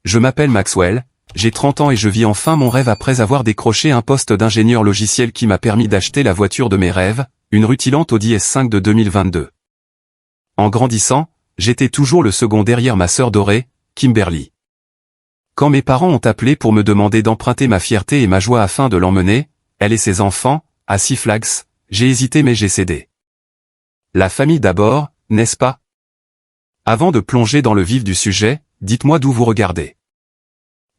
Je m'appelle Maxwell, j'ai 30 ans et je vis enfin mon rêve après avoir décroché un poste d'ingénieur logiciel qui m'a permis d'acheter la voiture de mes rêves, une rutilante Audi S5 de 2022. En grandissant, j'étais toujours le second derrière ma sœur dorée, Kimberly. Quand mes parents ont appelé pour me demander d'emprunter ma fierté et ma joie afin de l'emmener, elle et ses enfants, à Six Flags, j'ai hésité mais j'ai cédé. La famille d'abord, n'est-ce pas? Avant de plonger dans le vif du sujet, dites-moi d'où vous regardez.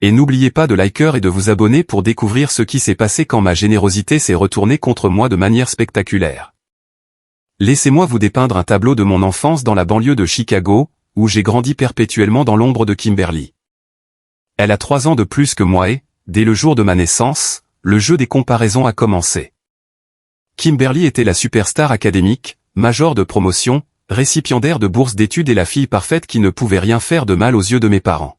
Et n'oubliez pas de liker et de vous abonner pour découvrir ce qui s'est passé quand ma générosité s'est retournée contre moi de manière spectaculaire. Laissez-moi vous dépeindre un tableau de mon enfance dans la banlieue de Chicago, où j'ai grandi perpétuellement dans l'ombre de Kimberly. Elle a 3 ans de plus que moi et, dès le jour de ma naissance, le jeu des comparaisons a commencé. Kimberly était la superstar académique, major de promotion, récipiendaire de bourses d'études et la fille parfaite qui ne pouvait rien faire de mal aux yeux de mes parents.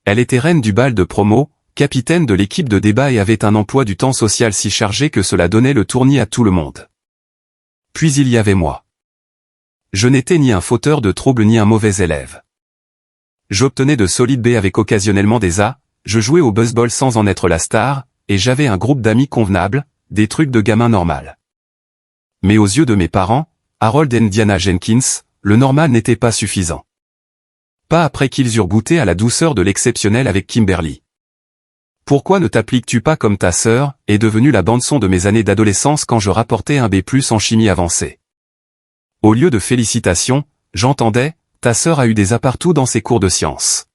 Elle était reine du bal de promo, capitaine de l'équipe de débat et avait un emploi du temps social si chargé que cela donnait le tournis à tout le monde. Puis il y avait moi. Je n'étais ni un fauteur de troubles ni un mauvais élève. J'obtenais de solides B avec occasionnellement des A, je jouais au baseball sans en être la star, et j'avais un groupe d'amis convenables, des trucs de gamin normal. Mais aux yeux de mes parents, Harold et Diana Jenkins, le normal n'était pas suffisant. Pas après qu'ils eurent goûté à la douceur de l'exceptionnel avec Kimberly. Pourquoi ne t'appliques-tu pas comme ta sœur, est devenue la bande-son de mes années d'adolescence quand je rapportais un B+ en chimie avancée. Au lieu de félicitations, j'entendais, ta sœur a eu des A partout dans ses cours de sciences.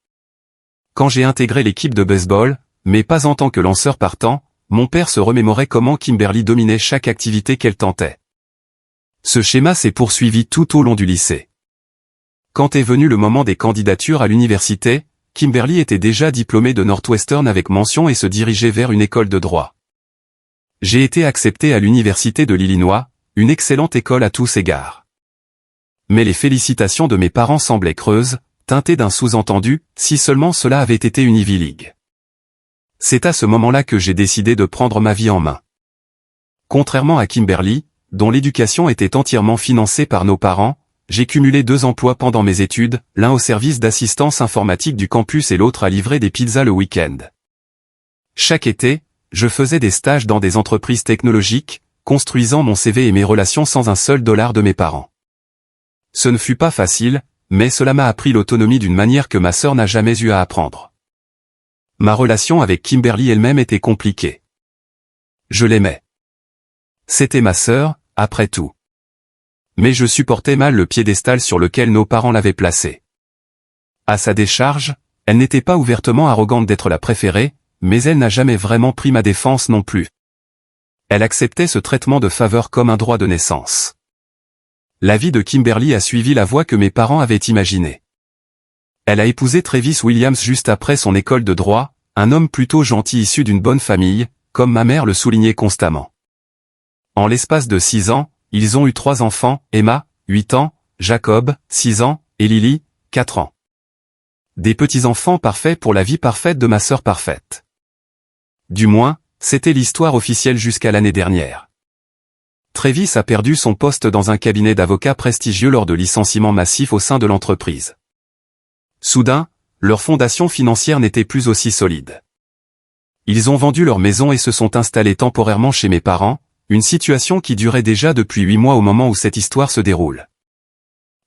Quand j'ai intégré l'équipe de baseball, mais pas en tant que lanceur partant, mon père se remémorait comment Kimberly dominait chaque activité qu'elle tentait. Ce schéma s'est poursuivi tout au long du lycée. Quand est venu le moment des candidatures à l'université, Kimberly était déjà diplômée de Northwestern avec mention et se dirigeait vers une école de droit. J'ai été accepté à l'université de l'Illinois, une excellente école à tous égards. Mais les félicitations de mes parents semblaient creuses, teintées d'un sous-entendu, si seulement cela avait été une Ivy League. C'est à ce moment-là que j'ai décidé de prendre ma vie en main. Contrairement à Kimberly, dont l'éducation était entièrement financée par nos parents, j'ai cumulé 2 emplois pendant mes études, l'un au service d'assistance informatique du campus et l'autre à livrer des pizzas le week-end. Chaque été, je faisais des stages dans des entreprises technologiques, construisant mon CV et mes relations sans un seul dollar de mes parents. Ce ne fut pas facile, mais cela m'a appris l'autonomie d'une manière que ma sœur n'a jamais eu à apprendre. Ma relation avec Kimberly elle-même était compliquée. Je l'aimais. C'était ma sœur, après tout. Mais je supportais mal le piédestal sur lequel nos parents l'avaient placée. À sa décharge, elle n'était pas ouvertement arrogante d'être la préférée, mais elle n'a jamais vraiment pris ma défense non plus. Elle acceptait ce traitement de faveur comme un droit de naissance. La vie de Kimberly a suivi la voie que mes parents avaient imaginée. Elle a épousé Travis Williams juste après son école de droit, un homme plutôt gentil issu d'une bonne famille, comme ma mère le soulignait constamment. En l'espace de 6 ans, ils ont eu 3 enfants, Emma, 8 ans, Jacob, 6 ans, et Lily, 4 ans. Des petits-enfants parfaits pour la vie parfaite de ma sœur parfaite. Du moins, c'était l'histoire officielle jusqu'à l'année dernière. Travis a perdu son poste dans un cabinet d'avocats prestigieux lors de licenciements massifs au sein de l'entreprise. Soudain, leur fondation financière n'était plus aussi solide. Ils ont vendu leur maison et se sont installés temporairement chez mes parents, une situation qui durait déjà depuis 8 mois au moment où cette histoire se déroule.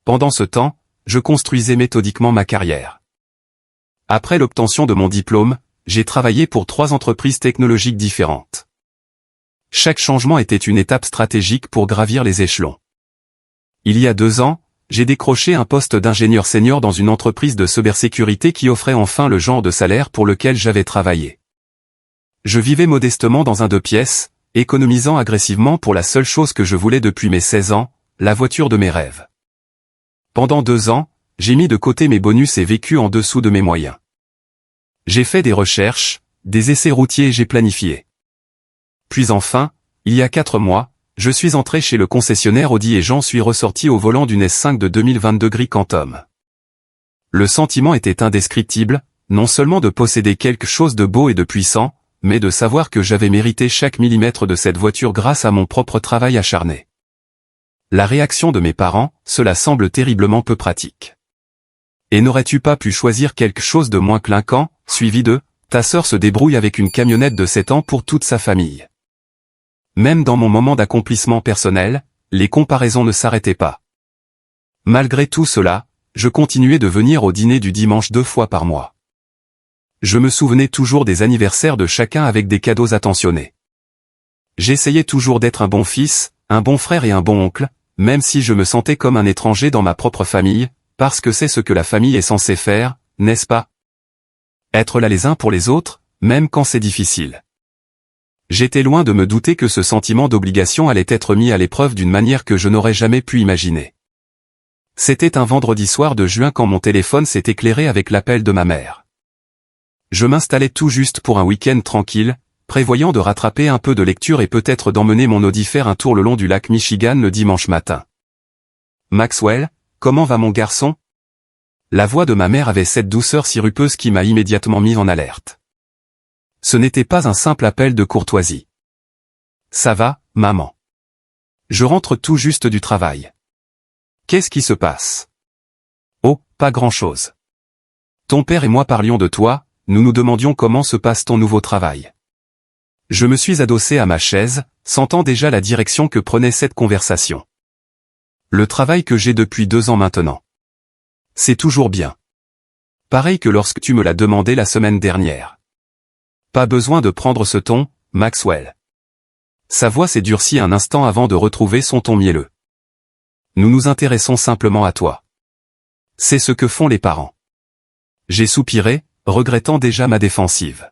Pendant ce temps, je construisais méthodiquement ma carrière. Après l'obtention de mon diplôme, j'ai travaillé pour 3 entreprises technologiques différentes. Chaque changement était une étape stratégique pour gravir les échelons. Il y a 2 ans, j'ai décroché un poste d'ingénieur senior dans une entreprise de cybersécurité qui offrait enfin le genre de salaire pour lequel j'avais travaillé. Je vivais modestement dans un 2 pièces, économisant agressivement pour la seule chose que je voulais depuis mes 16 ans, la voiture de mes rêves. Pendant 2 ans, j'ai mis de côté mes bonus et vécu en dessous de mes moyens. J'ai fait des recherches, des essais routiers et j'ai planifié. Puis enfin, il y a 4 mois, je suis entré chez le concessionnaire Audi et j'en suis ressorti au volant d'une S5 de 2022 gris Quantum. Le sentiment était indescriptible, non seulement de posséder quelque chose de beau et de puissant, mais de savoir que j'avais mérité chaque millimètre de cette voiture grâce à mon propre travail acharné. La réaction de mes parents, cela semble terriblement peu pratique. Et n'aurais-tu pas pu choisir quelque chose de moins clinquant, suivi de « Ta sœur se débrouille avec une camionnette de 7 ans pour toute sa famille ». Même dans mon moment d'accomplissement personnel, les comparaisons ne s'arrêtaient pas. Malgré tout cela, je continuais de venir au dîner du dimanche 2 fois par mois. Je me souvenais toujours des anniversaires de chacun avec des cadeaux attentionnés. J'essayais toujours d'être un bon fils, un bon frère et un bon oncle, même si je me sentais comme un étranger dans ma propre famille, parce que c'est ce que la famille est censée faire, n'est-ce pas? Être là les uns pour les autres, même quand c'est difficile. J'étais loin de me douter que ce sentiment d'obligation allait être mis à l'épreuve d'une manière que je n'aurais jamais pu imaginer. C'était un vendredi soir de juin quand mon téléphone s'est éclairé avec l'appel de ma mère. Je m'installais tout juste pour un week-end tranquille, prévoyant de rattraper un peu de lecture et peut-être d'emmener mon Audi faire un tour le long du lac Michigan le dimanche matin. « Maxwell, comment va mon garçon ?» La voix de ma mère avait cette douceur sirupeuse qui m'a immédiatement mis en alerte. Ce n'était pas un simple appel de courtoisie. « Ça va, maman. Je rentre tout juste du travail. » Qu'est-ce qui se passe? Oh, pas grand-chose. Ton père et moi parlions de toi, nous nous demandions comment se passe ton nouveau travail. Je me suis adossé à ma chaise, sentant déjà la direction que prenait cette conversation. Le travail que j'ai depuis 2 ans maintenant. C'est toujours bien. Pareil que lorsque tu me l'as demandé la semaine dernière. Pas besoin de prendre ce ton, Maxwell. Sa voix s'est durcie un instant avant de retrouver son ton mielleux. Nous nous intéressons simplement à toi. C'est ce que font les parents. J'ai soupiré, regrettant déjà ma défensive.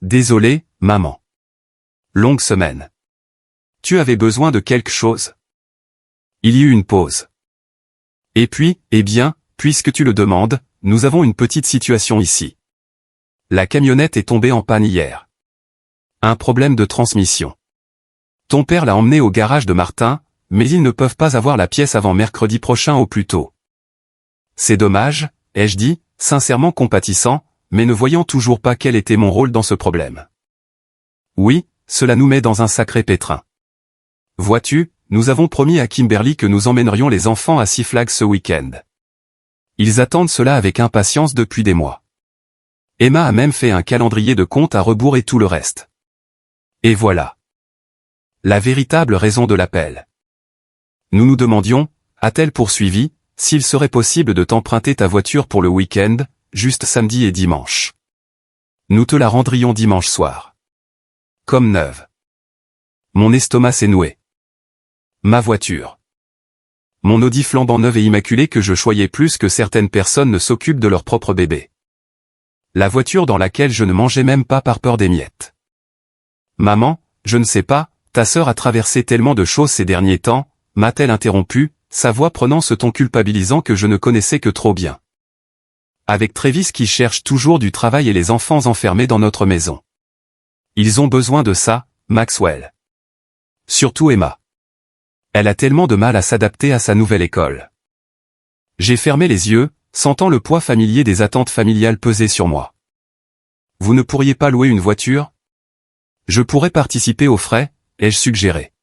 Désolé, maman. Longue semaine. Tu avais besoin de quelque chose? Il y eut une pause. Et puis, eh bien, puisque tu le demandes, nous avons une petite situation ici. La camionnette est tombée en panne hier. Un problème de transmission. Ton père l'a emmenée au garage de Martin, mais ils ne peuvent pas avoir la pièce avant mercredi prochain au plus tôt. C'est dommage, ai-je dit, sincèrement compatissant, mais ne voyant toujours pas quel était mon rôle dans ce problème. Oui, cela nous met dans un sacré pétrin. Vois-tu, nous avons promis à Kimberly que nous emmènerions les enfants à Six Flags ce week-end. Ils attendent cela avec impatience depuis des mois. Emma a même fait un calendrier de compte à rebours et tout le reste. Et voilà. La véritable raison de l'appel. Nous nous demandions, a-t-elle poursuivi, s'il serait possible de t'emprunter ta voiture pour le week-end, juste samedi et dimanche. Nous te la rendrions dimanche soir. Comme neuve. Mon estomac s'est noué. Ma voiture. Mon Audi flambant neuve et immaculé que je choyais plus que certaines personnes ne s'occupent de leur propre bébé. La voiture dans laquelle je ne mangeais même pas par peur des miettes. Maman, je ne sais pas, ta sœur a traversé tellement de choses ces derniers temps, m'a-t-elle interrompu, sa voix prenant ce ton culpabilisant que je ne connaissais que trop bien. Avec Travis qui cherche toujours du travail et les enfants enfermés dans notre maison. Ils ont besoin de ça, Maxwell. Surtout Emma. Elle a tellement de mal à s'adapter à sa nouvelle école. J'ai fermé les yeux, sentant le poids familier des attentes familiales peser sur moi. Vous ne pourriez pas louer une voiture? Je pourrais participer aux frais, ai-je suggéré.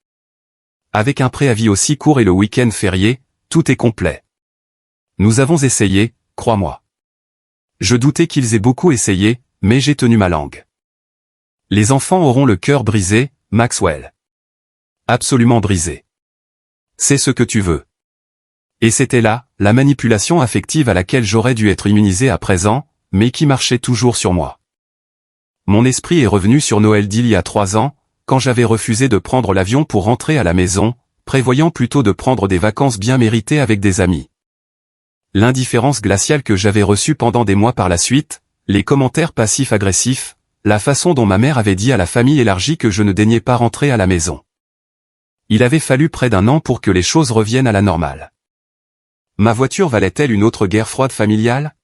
Avec un préavis aussi court et le week-end férié, tout est complet. Nous avons essayé, crois-moi. Je doutais qu'ils aient beaucoup essayé, mais j'ai tenu ma langue. Les enfants auront le cœur brisé, Maxwell. Absolument brisé. C'est ce que tu veux. Et c'était là, la manipulation affective à laquelle j'aurais dû être immunisé à présent, mais qui marchait toujours sur moi. Mon esprit est revenu sur Noël d'il y a 3 ans, quand j'avais refusé de prendre l'avion pour rentrer à la maison, prévoyant plutôt de prendre des vacances bien méritées avec des amis. L'indifférence glaciale que j'avais reçue pendant des mois par la suite, les commentaires passifs-agressifs, la façon dont ma mère avait dit à la famille élargie que je ne daignais pas rentrer à la maison. Il avait fallu près d'1 an pour que les choses reviennent à la normale. Ma voiture valait-elle une autre guerre froide familiale?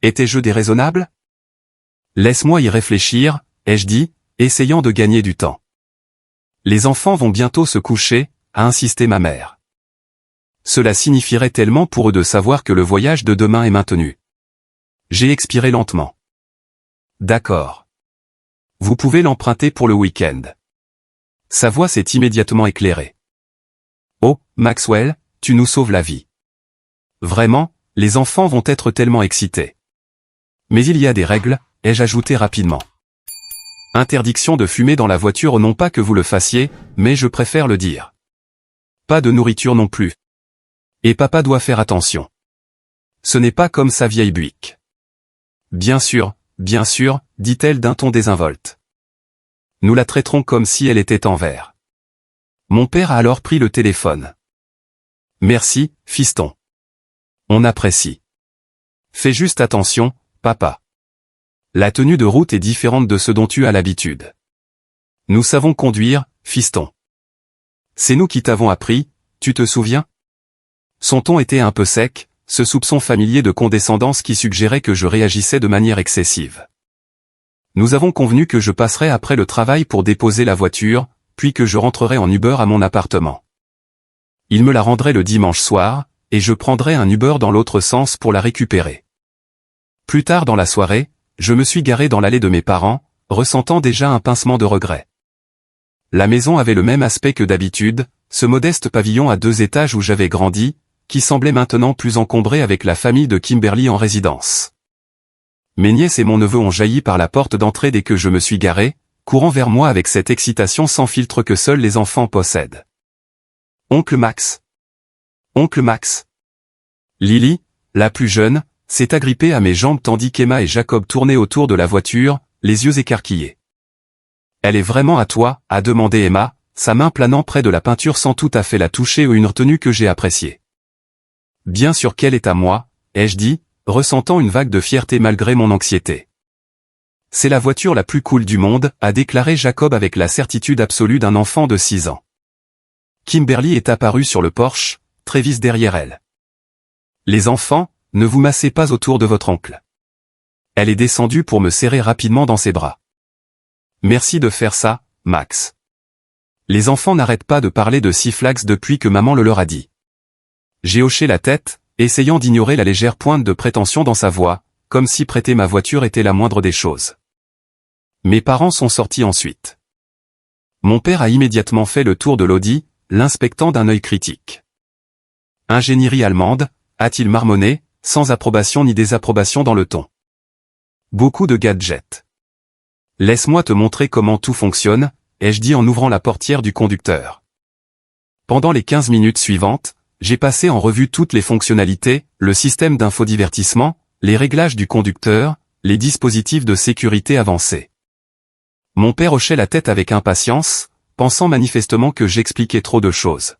Étais-je déraisonnable? Laisse-moi y réfléchir, ai-je dit, essayant de gagner du temps. Les enfants vont bientôt se coucher, a insisté ma mère. Cela signifierait tellement pour eux de savoir que le voyage de demain est maintenu. J'ai expiré lentement. D'accord. Vous pouvez l'emprunter pour le week-end. Sa voix s'est immédiatement éclairée. Oh, Maxwell, tu nous sauves la vie. Vraiment, les enfants vont être tellement excités. Mais il y a des règles, ai-je ajouté rapidement. Interdiction de fumer dans la voiture, non pas que vous le fassiez, mais je préfère le dire. Pas de nourriture non plus. Et papa doit faire attention. Ce n'est pas comme sa vieille Buick. Bien sûr, dit-elle d'un ton désinvolte. Nous la traiterons comme si elle était en verre. Mon père a alors pris le téléphone. Merci, fiston. On apprécie. Fais juste attention, papa. La tenue de route est différente de ce dont tu as l'habitude. Nous savons conduire, fiston. C'est nous qui t'avons appris, tu te souviens? Son ton était un peu sec, ce soupçon familier de condescendance qui suggérait que je réagissais de manière excessive. Nous avons convenu que je passerais après le travail pour déposer la voiture, puis que je rentrerais en Uber à mon appartement. Il me la rendrait le dimanche soir, et je prendrais un Uber dans l'autre sens pour la récupérer. Plus tard dans la soirée, je me suis garé dans l'allée de mes parents, ressentant déjà un pincement de regret. La maison avait le même aspect que d'habitude, ce modeste pavillon à 2 étages où j'avais grandi, qui semblait maintenant plus encombré avec la famille de Kimberly en résidence. Mes nièces et mon neveu ont jailli par la porte d'entrée dès que je me suis garé, courant vers moi avec cette excitation sans filtre que seuls les enfants possèdent. Oncle Max. Oncle Max. Lily, la plus jeune, s'est agrippée à mes jambes tandis qu'Emma et Jacob tournaient autour de la voiture, les yeux écarquillés. Elle est vraiment à toi, a demandé Emma, sa main planant près de la peinture sans tout à fait la toucher ou une retenue que j'ai appréciée. Bien sûr qu'elle est à moi, ai-je dit, ressentant une vague de fierté malgré mon anxiété. C'est la voiture la plus cool du monde, a déclaré Jacob avec la certitude absolue d'un enfant de 6 ans. Kimberly est apparue sur le porche, Travis derrière elle. Les enfants, ne vous massez pas autour de votre oncle. Elle est descendue pour me serrer rapidement dans ses bras. Merci de faire ça, Max. Les enfants n'arrêtent pas de parler de Six Flags depuis que maman le leur a dit. J'ai hoché la tête, essayant d'ignorer la légère pointe de prétention dans sa voix, comme si prêter ma voiture était la moindre des choses. Mes parents sont sortis ensuite. Mon père a immédiatement fait le tour de l'Audi, l'inspectant d'un œil critique. Ingénierie allemande, a-t-il marmonné, sans approbation ni désapprobation dans le ton. Beaucoup de gadgets. Laisse-moi te montrer comment tout fonctionne, ai-je dit en ouvrant la portière du conducteur. Pendant les 15 minutes suivantes, j'ai passé en revue toutes les fonctionnalités, le système d'infodivertissement, les réglages du conducteur, les dispositifs de sécurité avancés. Mon père hochait la tête avec impatience, pensant manifestement que j'expliquais trop de choses.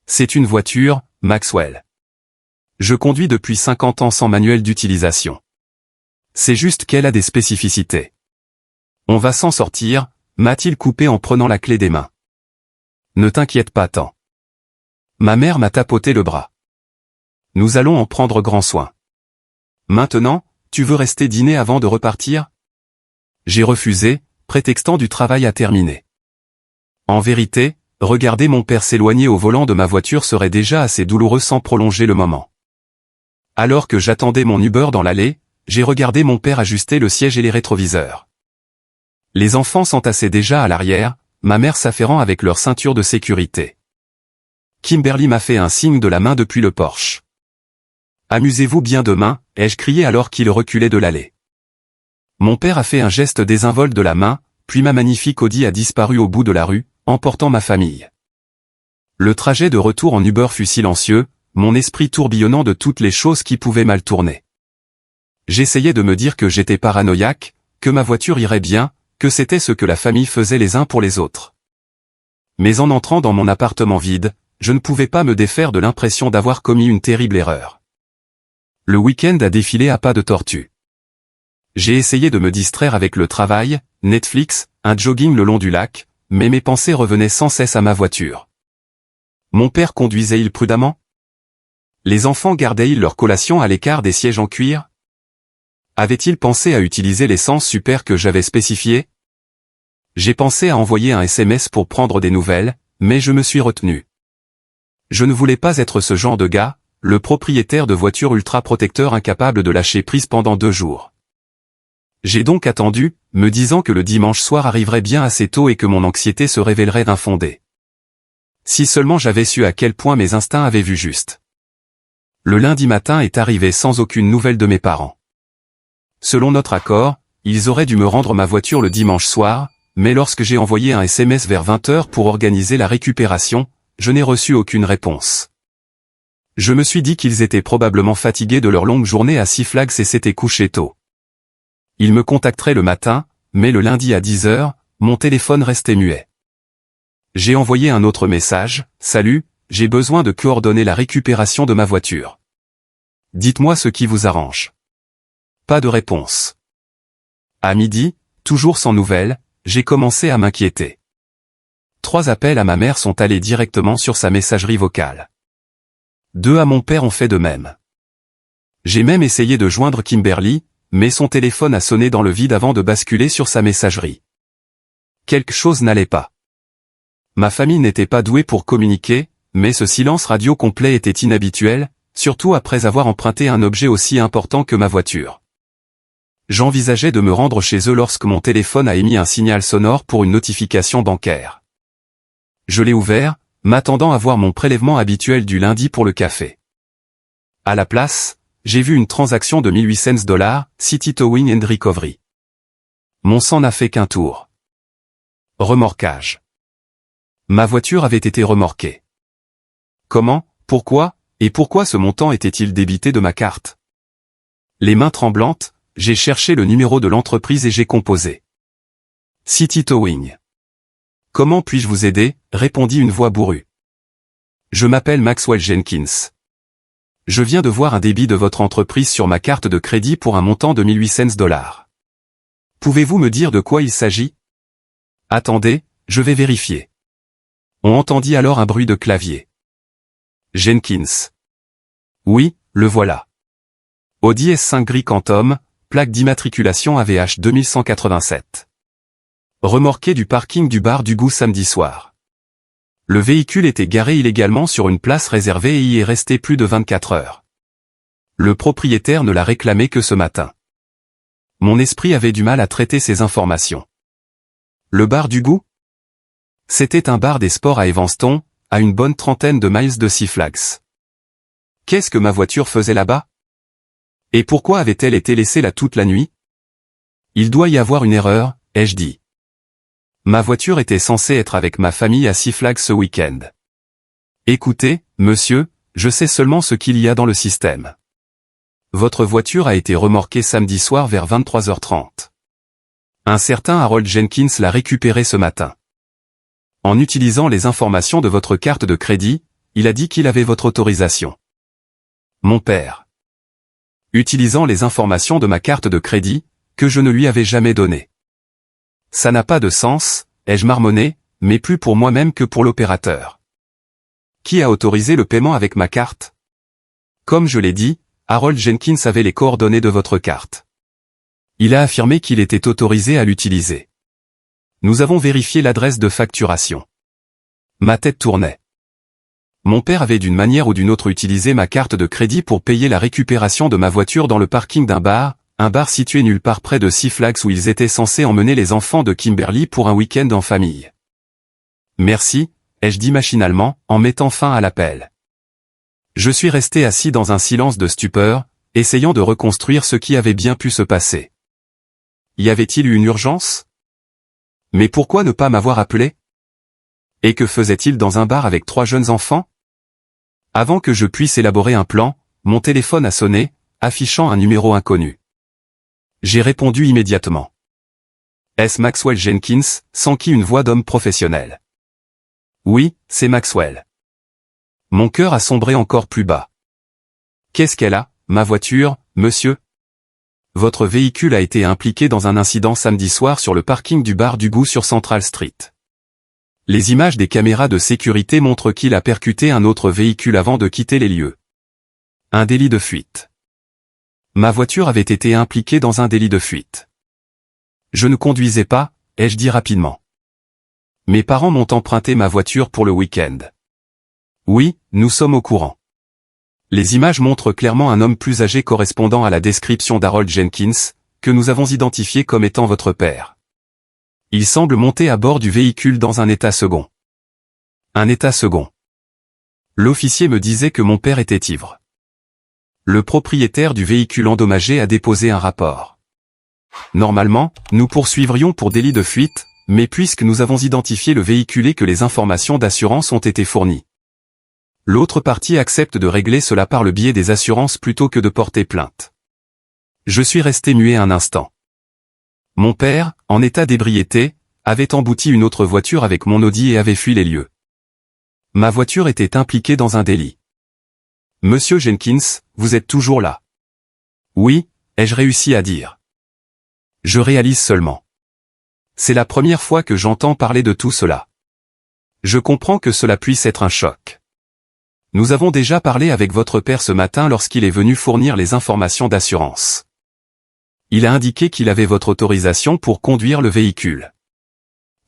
C'est une voiture, Maxwell. Je conduis depuis 50 ans sans manuel d'utilisation. C'est juste qu'elle a des spécificités. On va s'en sortir, m'a-t-il coupé en prenant la clé des mains. Ne t'inquiète pas tant. Ma mère m'a tapoté le bras. Nous allons en prendre grand soin. Maintenant, tu veux rester dîner avant de repartir? J'ai refusé, prétextant du travail à terminer. En vérité, regarder mon père s'éloigner au volant de ma voiture serait déjà assez douloureux sans prolonger le moment. Alors que j'attendais mon Uber dans l'allée, j'ai regardé mon père ajuster le siège et les rétroviseurs. Les enfants s'entassaient déjà à l'arrière, ma mère s'affairant avec leur ceinture de sécurité. Kimberly m'a fait un signe de la main depuis le porche. Amusez-vous bien demain, ai-je crié alors qu'il reculait de l'allée. Mon père a fait un geste désinvolte de la main, puis ma magnifique Audi a disparu au bout de la rue, emportant ma famille. Le trajet de retour en Uber fut silencieux, mon esprit tourbillonnant de toutes les choses qui pouvaient mal tourner. J'essayais de me dire que j'étais paranoïaque, que ma voiture irait bien, que c'était ce que la famille faisait les uns pour les autres. Mais en entrant dans mon appartement vide, je ne pouvais pas me défaire de l'impression d'avoir commis une terrible erreur. Le week-end a défilé à pas de tortue. J'ai essayé de me distraire avec le travail, Netflix, un jogging le long du lac, mais mes pensées revenaient sans cesse à ma voiture. Mon père conduisait-il prudemment? Les enfants gardaient-ils leur collation à l'écart des sièges en cuir? Avait-il pensé à utiliser l'essence super que j'avais spécifiée? J'ai pensé à envoyer un SMS pour prendre des nouvelles, mais je me suis retenu. Je ne voulais pas être ce genre de gars, le propriétaire de voitures ultra-protecteur incapable de lâcher prise pendant 2 jours. J'ai donc attendu, me disant que le dimanche soir arriverait bien assez tôt et que mon anxiété se révélerait infondée. Si seulement j'avais su à quel point mes instincts avaient vu juste. Le lundi matin est arrivé sans aucune nouvelle de mes parents. Selon notre accord, ils auraient dû me rendre ma voiture le dimanche soir, mais lorsque j'ai envoyé un SMS vers 20 h pour organiser la récupération, je n'ai reçu aucune réponse. Je me suis dit qu'ils étaient probablement fatigués de leur longue journée à Six Flags et s'étaient couchés tôt. Ils me contacteraient le matin, mais le lundi à 10 h, mon téléphone restait muet. J'ai envoyé un autre message, « Salut, j'ai besoin de coordonner la récupération de ma voiture. Dites-moi ce qui vous arrange. » Pas de réponse. À midi, toujours sans nouvelles, j'ai commencé à m'inquiéter. 3 appels à ma mère sont allés directement sur sa messagerie vocale. 2 à mon père ont fait de même. J'ai même essayé de joindre Kimberly, mais son téléphone a sonné dans le vide avant de basculer sur sa messagerie. Quelque chose n'allait pas. Ma famille n'était pas douée pour communiquer, mais ce silence radio complet était inhabituel, surtout après avoir emprunté un objet aussi important que ma voiture. J'envisageais de me rendre chez eux lorsque mon téléphone a émis un signal sonore pour une notification bancaire. Je l'ai ouvert, m'attendant à voir mon prélèvement habituel du lundi pour le café. À la place, j'ai vu une transaction de $1800, City Towing and Recovery. Mon sang n'a fait qu'un tour. Remorquage. Ma voiture avait été remorquée. Comment, pourquoi, et pourquoi ce montant était-il débité de ma carte? Les mains tremblantes, j'ai cherché le numéro de l'entreprise et j'ai composé. City Towing. Comment puis-je vous aider? Répondit une voix bourrue. Je m'appelle Maxwell Jenkins. Je viens de voir un débit de votre entreprise sur ma carte de crédit pour un montant de $1800. Pouvez-vous me dire de quoi il s'agit? Attendez, je vais vérifier. On entendit alors un bruit de clavier. Jenkins. Oui, le voilà. Audi S5 gris Quantum, plaque d'immatriculation AVH 2187. Remorqué du parking du bar du Goût samedi soir. Le véhicule était garé illégalement sur une place réservée et y est resté plus de 24 heures. Le propriétaire ne l'a réclamé que ce matin. Mon esprit avait du mal à traiter ces informations. Le bar du Goût? C'était un bar des sports à Evanston, à une bonne trentaine de miles de Six Flags. Qu'est-ce que ma voiture faisait là-bas? Et pourquoi avait-elle été laissée là toute la nuit? Il doit y avoir une erreur, ai-je dit. Ma voiture était censée être avec ma famille à Six Flags ce week-end. Écoutez, monsieur, je sais seulement ce qu'il y a dans le système. Votre voiture a été remorquée samedi soir vers 23h30. Un certain Harold Jenkins l'a récupérée ce matin. En utilisant les informations de votre carte de crédit, il a dit qu'il avait votre autorisation. Mon père. Utilisant les informations de ma carte de crédit, que je ne lui avais jamais données. Ça n'a pas de sens, ai-je marmonné, mais plus pour moi-même que pour l'opérateur. Qui a autorisé le paiement avec ma carte? Comme je l'ai dit, Harold Jenkins avait les coordonnées de votre carte. Il a affirmé qu'il était autorisé à l'utiliser. Nous avons vérifié l'adresse de facturation. Ma tête tournait. Mon père avait d'une manière ou d'une autre utilisé ma carte de crédit pour payer la récupération de ma voiture dans le parking d'un bar, un bar situé nulle part près de Six Flags où ils étaient censés emmener les enfants de Kimberly pour un week-end en famille. Merci, ai-je dit machinalement, en mettant fin à l'appel. Je suis resté assis dans un silence de stupeur, essayant de reconstruire ce qui avait bien pu se passer. Y avait-il eu une urgence? Mais pourquoi ne pas m'avoir appelé? Et que faisait-il dans un bar avec 3 jeunes enfants? Avant que je puisse élaborer un plan, mon téléphone a sonné, affichant un numéro inconnu. J'ai répondu immédiatement. Est-ce Maxwell Jenkins, s'enquit une voix d'homme professionnel. Oui, c'est Maxwell. Mon cœur a sombré encore plus bas. Qu'est-ce qu'elle a, ma voiture, monsieur? Votre véhicule a été impliqué dans un incident samedi soir sur le parking du bar du Goût sur Central Street. Les images des caméras de sécurité montrent qu'il a percuté un autre véhicule avant de quitter les lieux. Un délit de fuite. Ma voiture avait été impliquée dans un délit de fuite. Je ne conduisais pas, ai-je dit rapidement. Mes parents m'ont emprunté ma voiture pour le week-end. Oui, nous sommes au courant. Les images montrent clairement un homme plus âgé correspondant à la description d'Harold Jenkins, que nous avons identifié comme étant votre père. Il semble monter à bord du véhicule dans un état second. Un état second. L'officier me disait que mon père était ivre. Le propriétaire du véhicule endommagé a déposé un rapport. Normalement, nous poursuivrions pour délit de fuite, mais puisque nous avons identifié le véhicule et que les informations d'assurance ont été fournies, l'autre partie accepte de régler cela par le biais des assurances plutôt que de porter plainte. Je suis resté muet un instant. Mon père, en état d'ébriété, avait embouti une autre voiture avec mon Audi et avait fui les lieux. Ma voiture était impliquée dans un délit. Monsieur Jenkins, vous êtes toujours là. Oui, ai-je réussi à dire. Je réalise seulement. C'est la première fois que j'entends parler de tout cela. Je comprends que cela puisse être un choc. Nous avons déjà parlé avec votre père ce matin lorsqu'il est venu fournir les informations d'assurance. Il a indiqué qu'il avait votre autorisation pour conduire le véhicule.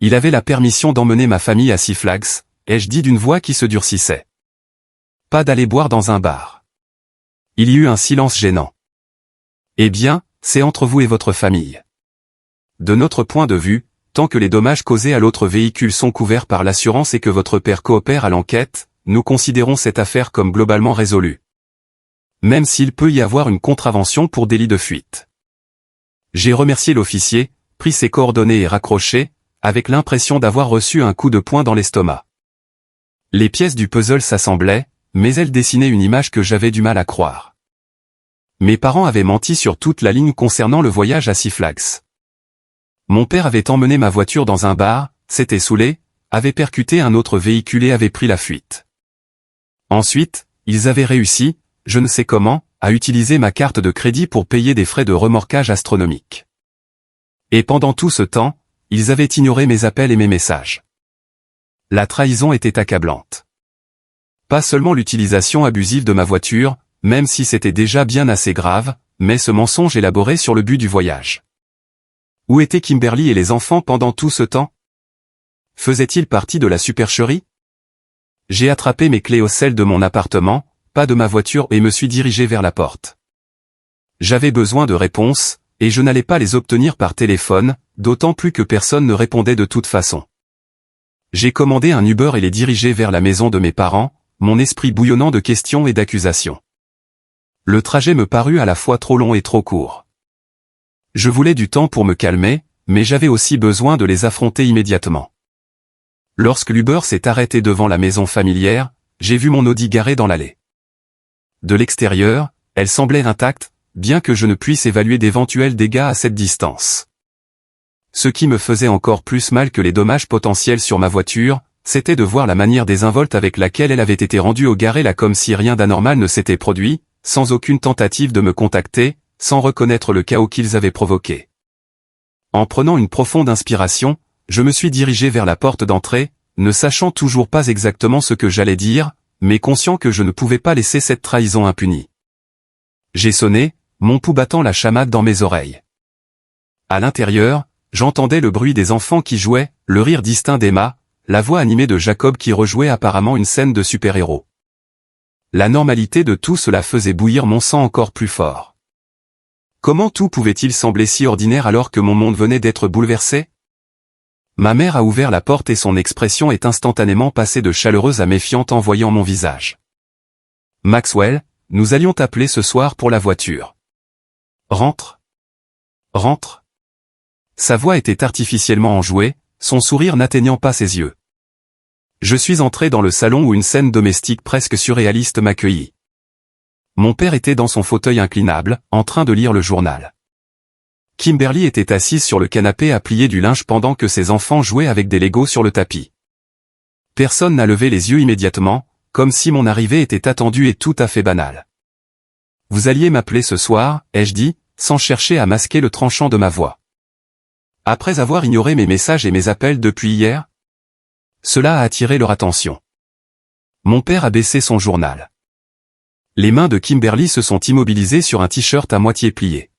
Il avait la permission d'emmener ma famille à Six Flags, ai-je dit d'une voix qui se durcissait. Pas d'aller boire dans un bar. Il y eut un silence gênant. Eh bien, c'est entre vous et votre famille. De notre point de vue, tant que les dommages causés à l'autre véhicule sont couverts par l'assurance et que votre père coopère à l'enquête, nous considérons cette affaire comme globalement résolue. Même s'il peut y avoir une contravention pour délit de fuite. J'ai remercié l'officier, pris ses coordonnées et raccroché, avec l'impression d'avoir reçu un coup de poing dans l'estomac. Les pièces du puzzle s'assemblaient, mais elles dessinaient une image que j'avais du mal à croire. Mes parents avaient menti sur toute la ligne concernant le voyage à Six Flags. Mon père avait emmené ma voiture dans un bar, s'était saoulé, avait percuté un autre véhicule et avait pris la fuite. Ensuite, ils avaient réussi, je ne sais comment, à utiliser ma carte de crédit pour payer des frais de remorquage astronomiques. Et pendant tout ce temps, ils avaient ignoré mes appels et mes messages. La trahison était accablante. Pas seulement l'utilisation abusive de ma voiture, même si c'était déjà bien assez grave, mais ce mensonge élaboré sur le but du voyage. Où étaient Kimberly et les enfants pendant tout ce temps? Faisaient-ils partie de la supercherie? J'ai attrapé mes clés au sel de mon appartement, pas de ma voiture et me suis dirigé vers la porte. J'avais besoin de réponses, et je n'allais pas les obtenir par téléphone, d'autant plus que personne ne répondait de toute façon. J'ai commandé un Uber et les dirigé vers la maison de mes parents, mon esprit bouillonnant de questions et d'accusations. Le trajet me parut à la fois trop long et trop court. Je voulais du temps pour me calmer, mais j'avais aussi besoin de les affronter immédiatement. Lorsque l'Uber s'est arrêté devant la maison familière, j'ai vu mon Audi garé dans l'allée. De l'extérieur, elle semblait intacte, bien que je ne puisse évaluer d'éventuels dégâts à cette distance. Ce qui me faisait encore plus mal que les dommages potentiels sur ma voiture, c'était de voir la manière désinvolte avec laquelle elle avait été rendue au garé là comme si rien d'anormal ne s'était produit, sans aucune tentative de me contacter, sans reconnaître le chaos qu'ils avaient provoqué. En prenant une profonde inspiration, je me suis dirigé vers la porte d'entrée, ne sachant toujours pas exactement ce que j'allais dire, mais conscient que je ne pouvais pas laisser cette trahison impunie. J'ai sonné, mon pouls battant la chamade dans mes oreilles. À l'intérieur, j'entendais le bruit des enfants qui jouaient, le rire distinct d'Emma, la voix animée de Jacob qui rejouait apparemment une scène de super-héros. La normalité de tout cela faisait bouillir mon sang encore plus fort. Comment tout pouvait-il sembler si ordinaire alors que mon monde venait d'être bouleversé? Ma mère a ouvert la porte et son expression est instantanément passée de chaleureuse à méfiante en voyant mon visage. Maxwell, nous allions t'appeler ce soir pour la voiture. Rentre. Rentre. Sa voix était artificiellement enjouée, son sourire n'atteignant pas ses yeux. Je suis entré dans le salon où une scène domestique presque surréaliste m'accueillit. Mon père était dans son fauteuil inclinable, en train de lire le journal. Kimberly était assise sur le canapé à plier du linge pendant que ses enfants jouaient avec des Legos sur le tapis. Personne n'a levé les yeux immédiatement, comme si mon arrivée était attendue et tout à fait banale. Vous alliez m'appeler ce soir, ai-je dit, sans chercher à masquer le tranchant de ma voix. Après avoir ignoré mes messages et mes appels depuis hier? Cela a attiré leur attention. Mon père a baissé son journal. Les mains de Kimberly se sont immobilisées sur un t-shirt à moitié plié.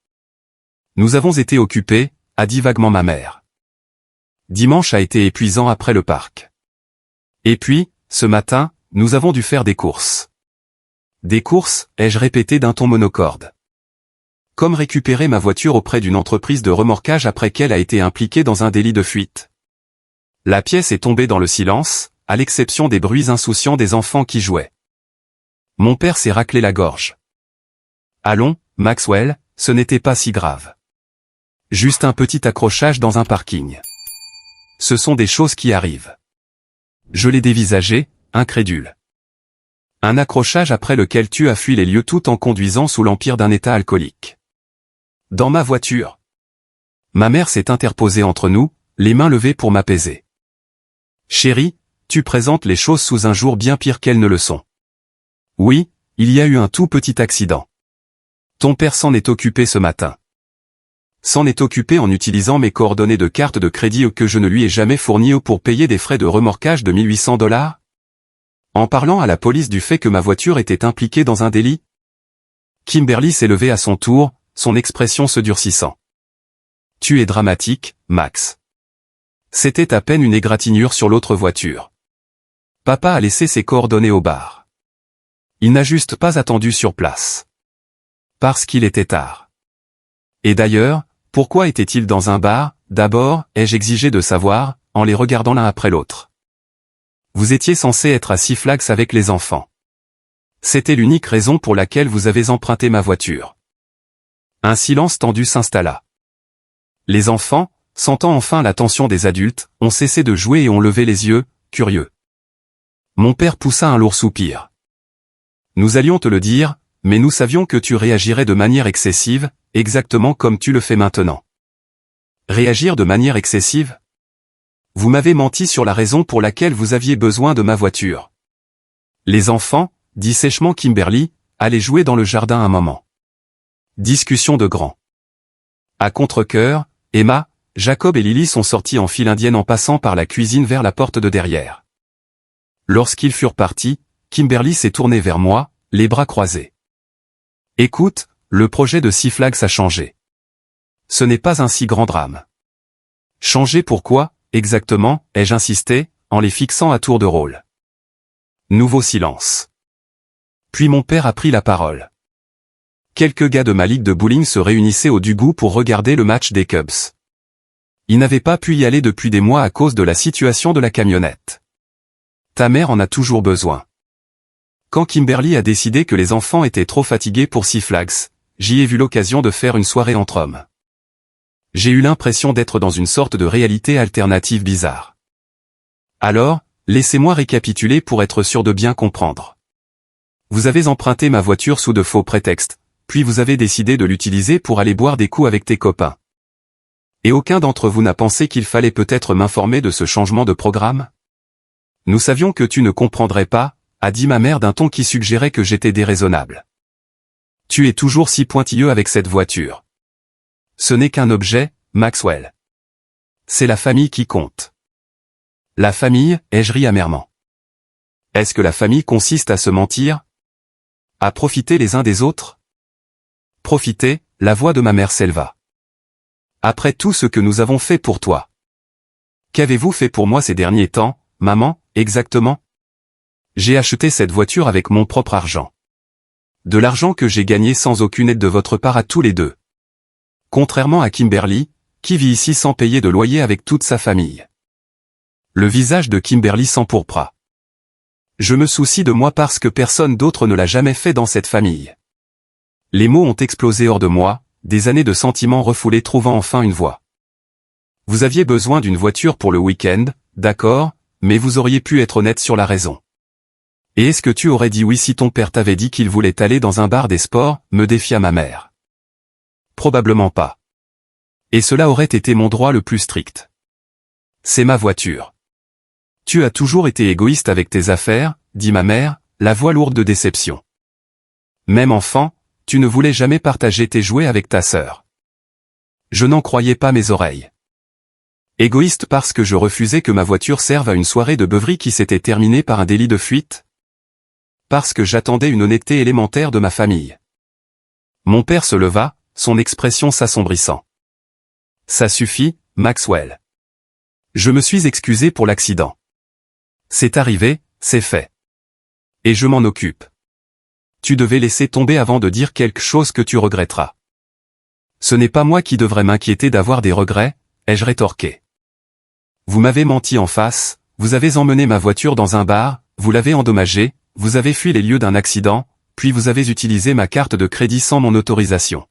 Nous avons été occupés, a dit vaguement ma mère. Dimanche a été épuisant après le parc. Et puis, ce matin, nous avons dû faire des courses. Des courses, ai-je répété d'un ton monocorde. Comme récupérer ma voiture auprès d'une entreprise de remorquage après qu'elle a été impliquée dans un délit de fuite. La pièce est tombée dans le silence, à l'exception des bruits insouciants des enfants qui jouaient. Mon père s'est raclé la gorge. Allons, Maxwell, ce n'était pas si grave. Juste un petit accrochage dans un parking. Ce sont des choses qui arrivent. Je l'ai dévisagé, incrédule. Un accrochage après lequel tu as fui les lieux tout en conduisant sous l'empire d'un état alcoolique. Dans ma voiture. Ma mère s'est interposée entre nous, les mains levées pour m'apaiser. Chérie, tu présentes les choses sous un jour bien pire qu'elles ne le sont. Oui, il y a eu un tout petit accident. Ton père s'en est occupé ce matin. S'en est occupé en utilisant mes coordonnées de carte de crédit que je ne lui ai jamais fournies pour payer des frais de remorquage de 1800 $. En parlant à la police du fait que ma voiture était impliquée dans un délit. Kimberly s'est levée à son tour, son expression se durcissant. Tu es dramatique, Max. C'était à peine une égratignure sur l'autre voiture. Papa a laissé ses coordonnées au bar. Il n'a juste pas attendu sur place. Parce qu'il était tard. Et d'ailleurs, pourquoi était-il dans un bar, d'abord, ai-je exigé de savoir, en les regardant l'un après l'autre. Vous étiez censé être à Six Flags avec les enfants. C'était l'unique raison pour laquelle vous avez emprunté ma voiture. Un silence tendu s'installa. Les enfants, sentant enfin l'attention des adultes, ont cessé de jouer et ont levé les yeux, curieux. Mon père poussa un lourd soupir. Nous allions te le dire, mais nous savions que tu réagirais de manière excessive, exactement comme tu le fais maintenant. Réagir de manière excessive? Vous m'avez menti sur la raison pour laquelle vous aviez besoin de ma voiture. Les enfants, dit sèchement Kimberly, allaient jouer dans le jardin un moment. Discussion de grands. À contre-cœur, Emma, Jacob et Lily sont sortis en file indienne en passant par la cuisine vers la porte de derrière. Lorsqu'ils furent partis, Kimberly s'est tournée vers moi, les bras croisés. Écoute, le projet de Six Flags a changé. Ce n'est pas un si grand drame. Changer pourquoi, exactement, ai-je insisté, en les fixant à tour de rôle. Nouveau silence. Puis mon père a pris la parole. Quelques gars de ma ligue de bowling se réunissaient au Dugout pour regarder le match des Cubs. Ils n'avaient pas pu y aller depuis des mois à cause de la situation de la camionnette. Ta mère en a toujours besoin. Quand Kimberly a décidé que les enfants étaient trop fatigués pour Six Flags, j'y ai vu l'occasion de faire une soirée entre hommes. J'ai eu l'impression d'être dans une sorte de réalité alternative bizarre. Alors, laissez-moi récapituler pour être sûr de bien comprendre. Vous avez emprunté ma voiture sous de faux prétextes, puis vous avez décidé de l'utiliser pour aller boire des coups avec tes copains. Et aucun d'entre vous n'a pensé qu'il fallait peut-être m'informer de ce changement de programme? Nous savions que tu ne comprendrais pas, a dit ma mère d'un ton qui suggérait que j'étais déraisonnable. Tu es toujours si pointilleux avec cette voiture. Ce n'est qu'un objet, Maxwell. C'est la famille qui compte. La famille, ai-je ri amèrement. Est-ce que la famille consiste à se mentir? À profiter les uns des autres? Profiter, la voix de ma mère s'éleva. Après tout ce que nous avons fait pour toi. Qu'avez-vous fait pour moi ces derniers temps, maman, exactement? J'ai acheté cette voiture avec mon propre argent. De l'argent que j'ai gagné sans aucune aide de votre part à tous les deux. Contrairement à Kimberly, qui vit ici sans payer de loyer avec toute sa famille. Le visage de Kimberly s'empourpra. Je me soucie de moi parce que personne d'autre ne l'a jamais fait dans cette famille. Les mots ont explosé hors de moi, des années de sentiments refoulés trouvant enfin une voie. Vous aviez besoin d'une voiture pour le week-end, d'accord, mais vous auriez pu être honnête sur la raison. Et est-ce que tu aurais dit oui si ton père t'avait dit qu'il voulait aller dans un bar des sports, me défia ma mère. Probablement pas. Et cela aurait été mon droit le plus strict. C'est ma voiture. Tu as toujours été égoïste avec tes affaires, dit ma mère, la voix lourde de déception. Même enfant, tu ne voulais jamais partager tes jouets avec ta sœur. Je n'en croyais pas mes oreilles. Égoïste parce que je refusais que ma voiture serve à une soirée de beuverie qui s'était terminée par un délit de fuite? Parce que j'attendais une honnêteté élémentaire de ma famille. Mon père se leva, son expression s'assombrissant. Ça suffit, Maxwell. Je me suis excusé pour l'accident. C'est arrivé, c'est fait. Et je m'en occupe. Tu devais laisser tomber avant de dire quelque chose que tu regretteras. Ce n'est pas moi qui devrais m'inquiéter d'avoir des regrets, ai-je rétorqué. Vous m'avez menti en face, vous avez emmené ma voiture dans un bar, vous l'avez endommagée, vous avez fui les lieux d'un accident, puis vous avez utilisé ma carte de crédit sans mon autorisation.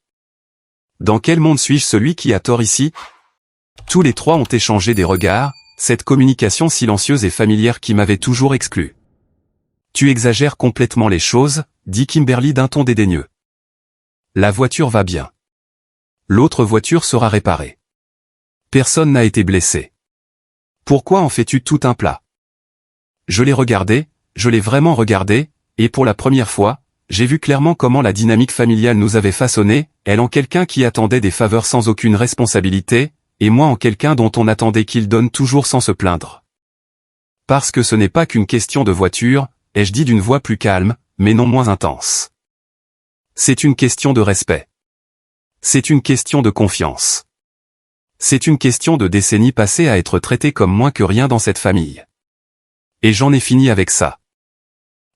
Dans quel monde suis-je celui qui a tort ici? Tous les trois ont échangé des regards, cette communication silencieuse et familière qui m'avait toujours exclu. Tu exagères complètement les choses, dit Kimberly d'un ton dédaigneux. La voiture va bien. L'autre voiture sera réparée. Personne n'a été blessé. Pourquoi en fais-tu tout un plat? Je l'ai regardé, je l'ai vraiment regardé, et pour la première fois, j'ai vu clairement comment la dynamique familiale nous avait façonné, elle en quelqu'un qui attendait des faveurs sans aucune responsabilité, et moi en quelqu'un dont on attendait qu'il donne toujours sans se plaindre. Parce que ce n'est pas qu'une question de voiture, ai-je dit d'une voix plus calme, mais non moins intense. C'est une question de respect. C'est une question de confiance. C'est une question de décennies passées à être traité comme moins que rien dans cette famille. Et j'en ai fini avec ça.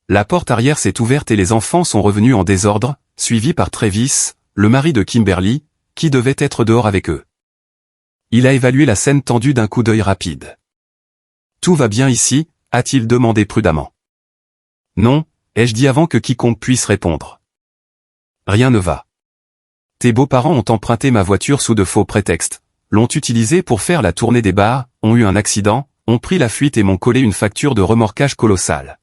La porte arrière s'est ouverte et les enfants sont revenus en désordre, suivis par Travis, le mari de Kimberly, qui devait être dehors avec eux. Il a évalué la scène tendue d'un coup d'œil rapide. « Tout va bien ici ?» a-t-il demandé prudemment. « Non », ai-je dit avant que quiconque puisse répondre. « Rien ne va. Tes beaux-parents ont emprunté ma voiture sous de faux prétextes, l'ont utilisée pour faire la tournée des bars, ont eu un accident, ont pris la fuite et m'ont collé une facture de remorquage colossale. »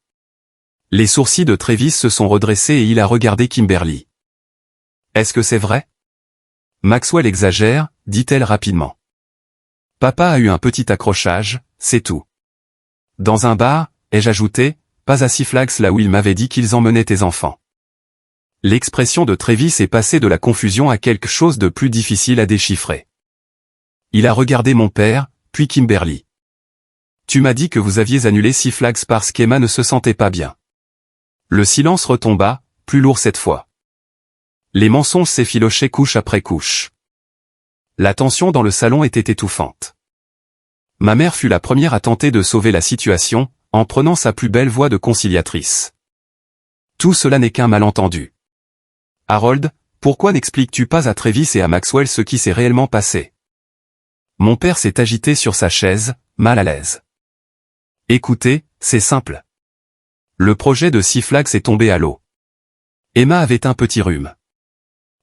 Les sourcils de Travis se sont redressés et il a regardé Kimberly. « Est-ce que c'est vrai ?» Maxwell exagère, dit-elle rapidement. Papa a eu un petit accrochage, c'est tout. Dans un bar, ai-je ajouté, pas à Six Flags là où il m'avait dit qu'ils emmenaient tes enfants. L'expression de Travis est passée de la confusion à quelque chose de plus difficile à déchiffrer. Il a regardé mon père, puis Kimberly. Tu m'as dit que vous aviez annulé Six Flags parce qu'Emma ne se sentait pas bien. Le silence retomba, plus lourd cette fois. Les mensonges s'effilochaient couche après couche. La tension dans le salon était étouffante. Ma mère fut la première à tenter de sauver la situation, en prenant sa plus belle voix de conciliatrice. Tout cela n'est qu'un malentendu. Harold, pourquoi n'expliques-tu pas à Travis et à Maxwell ce qui s'est réellement passé? Mon père s'est agité sur sa chaise, mal à l'aise. Écoutez, c'est simple. Le projet de Six Flags est tombé à l'eau. Emma avait un petit rhume.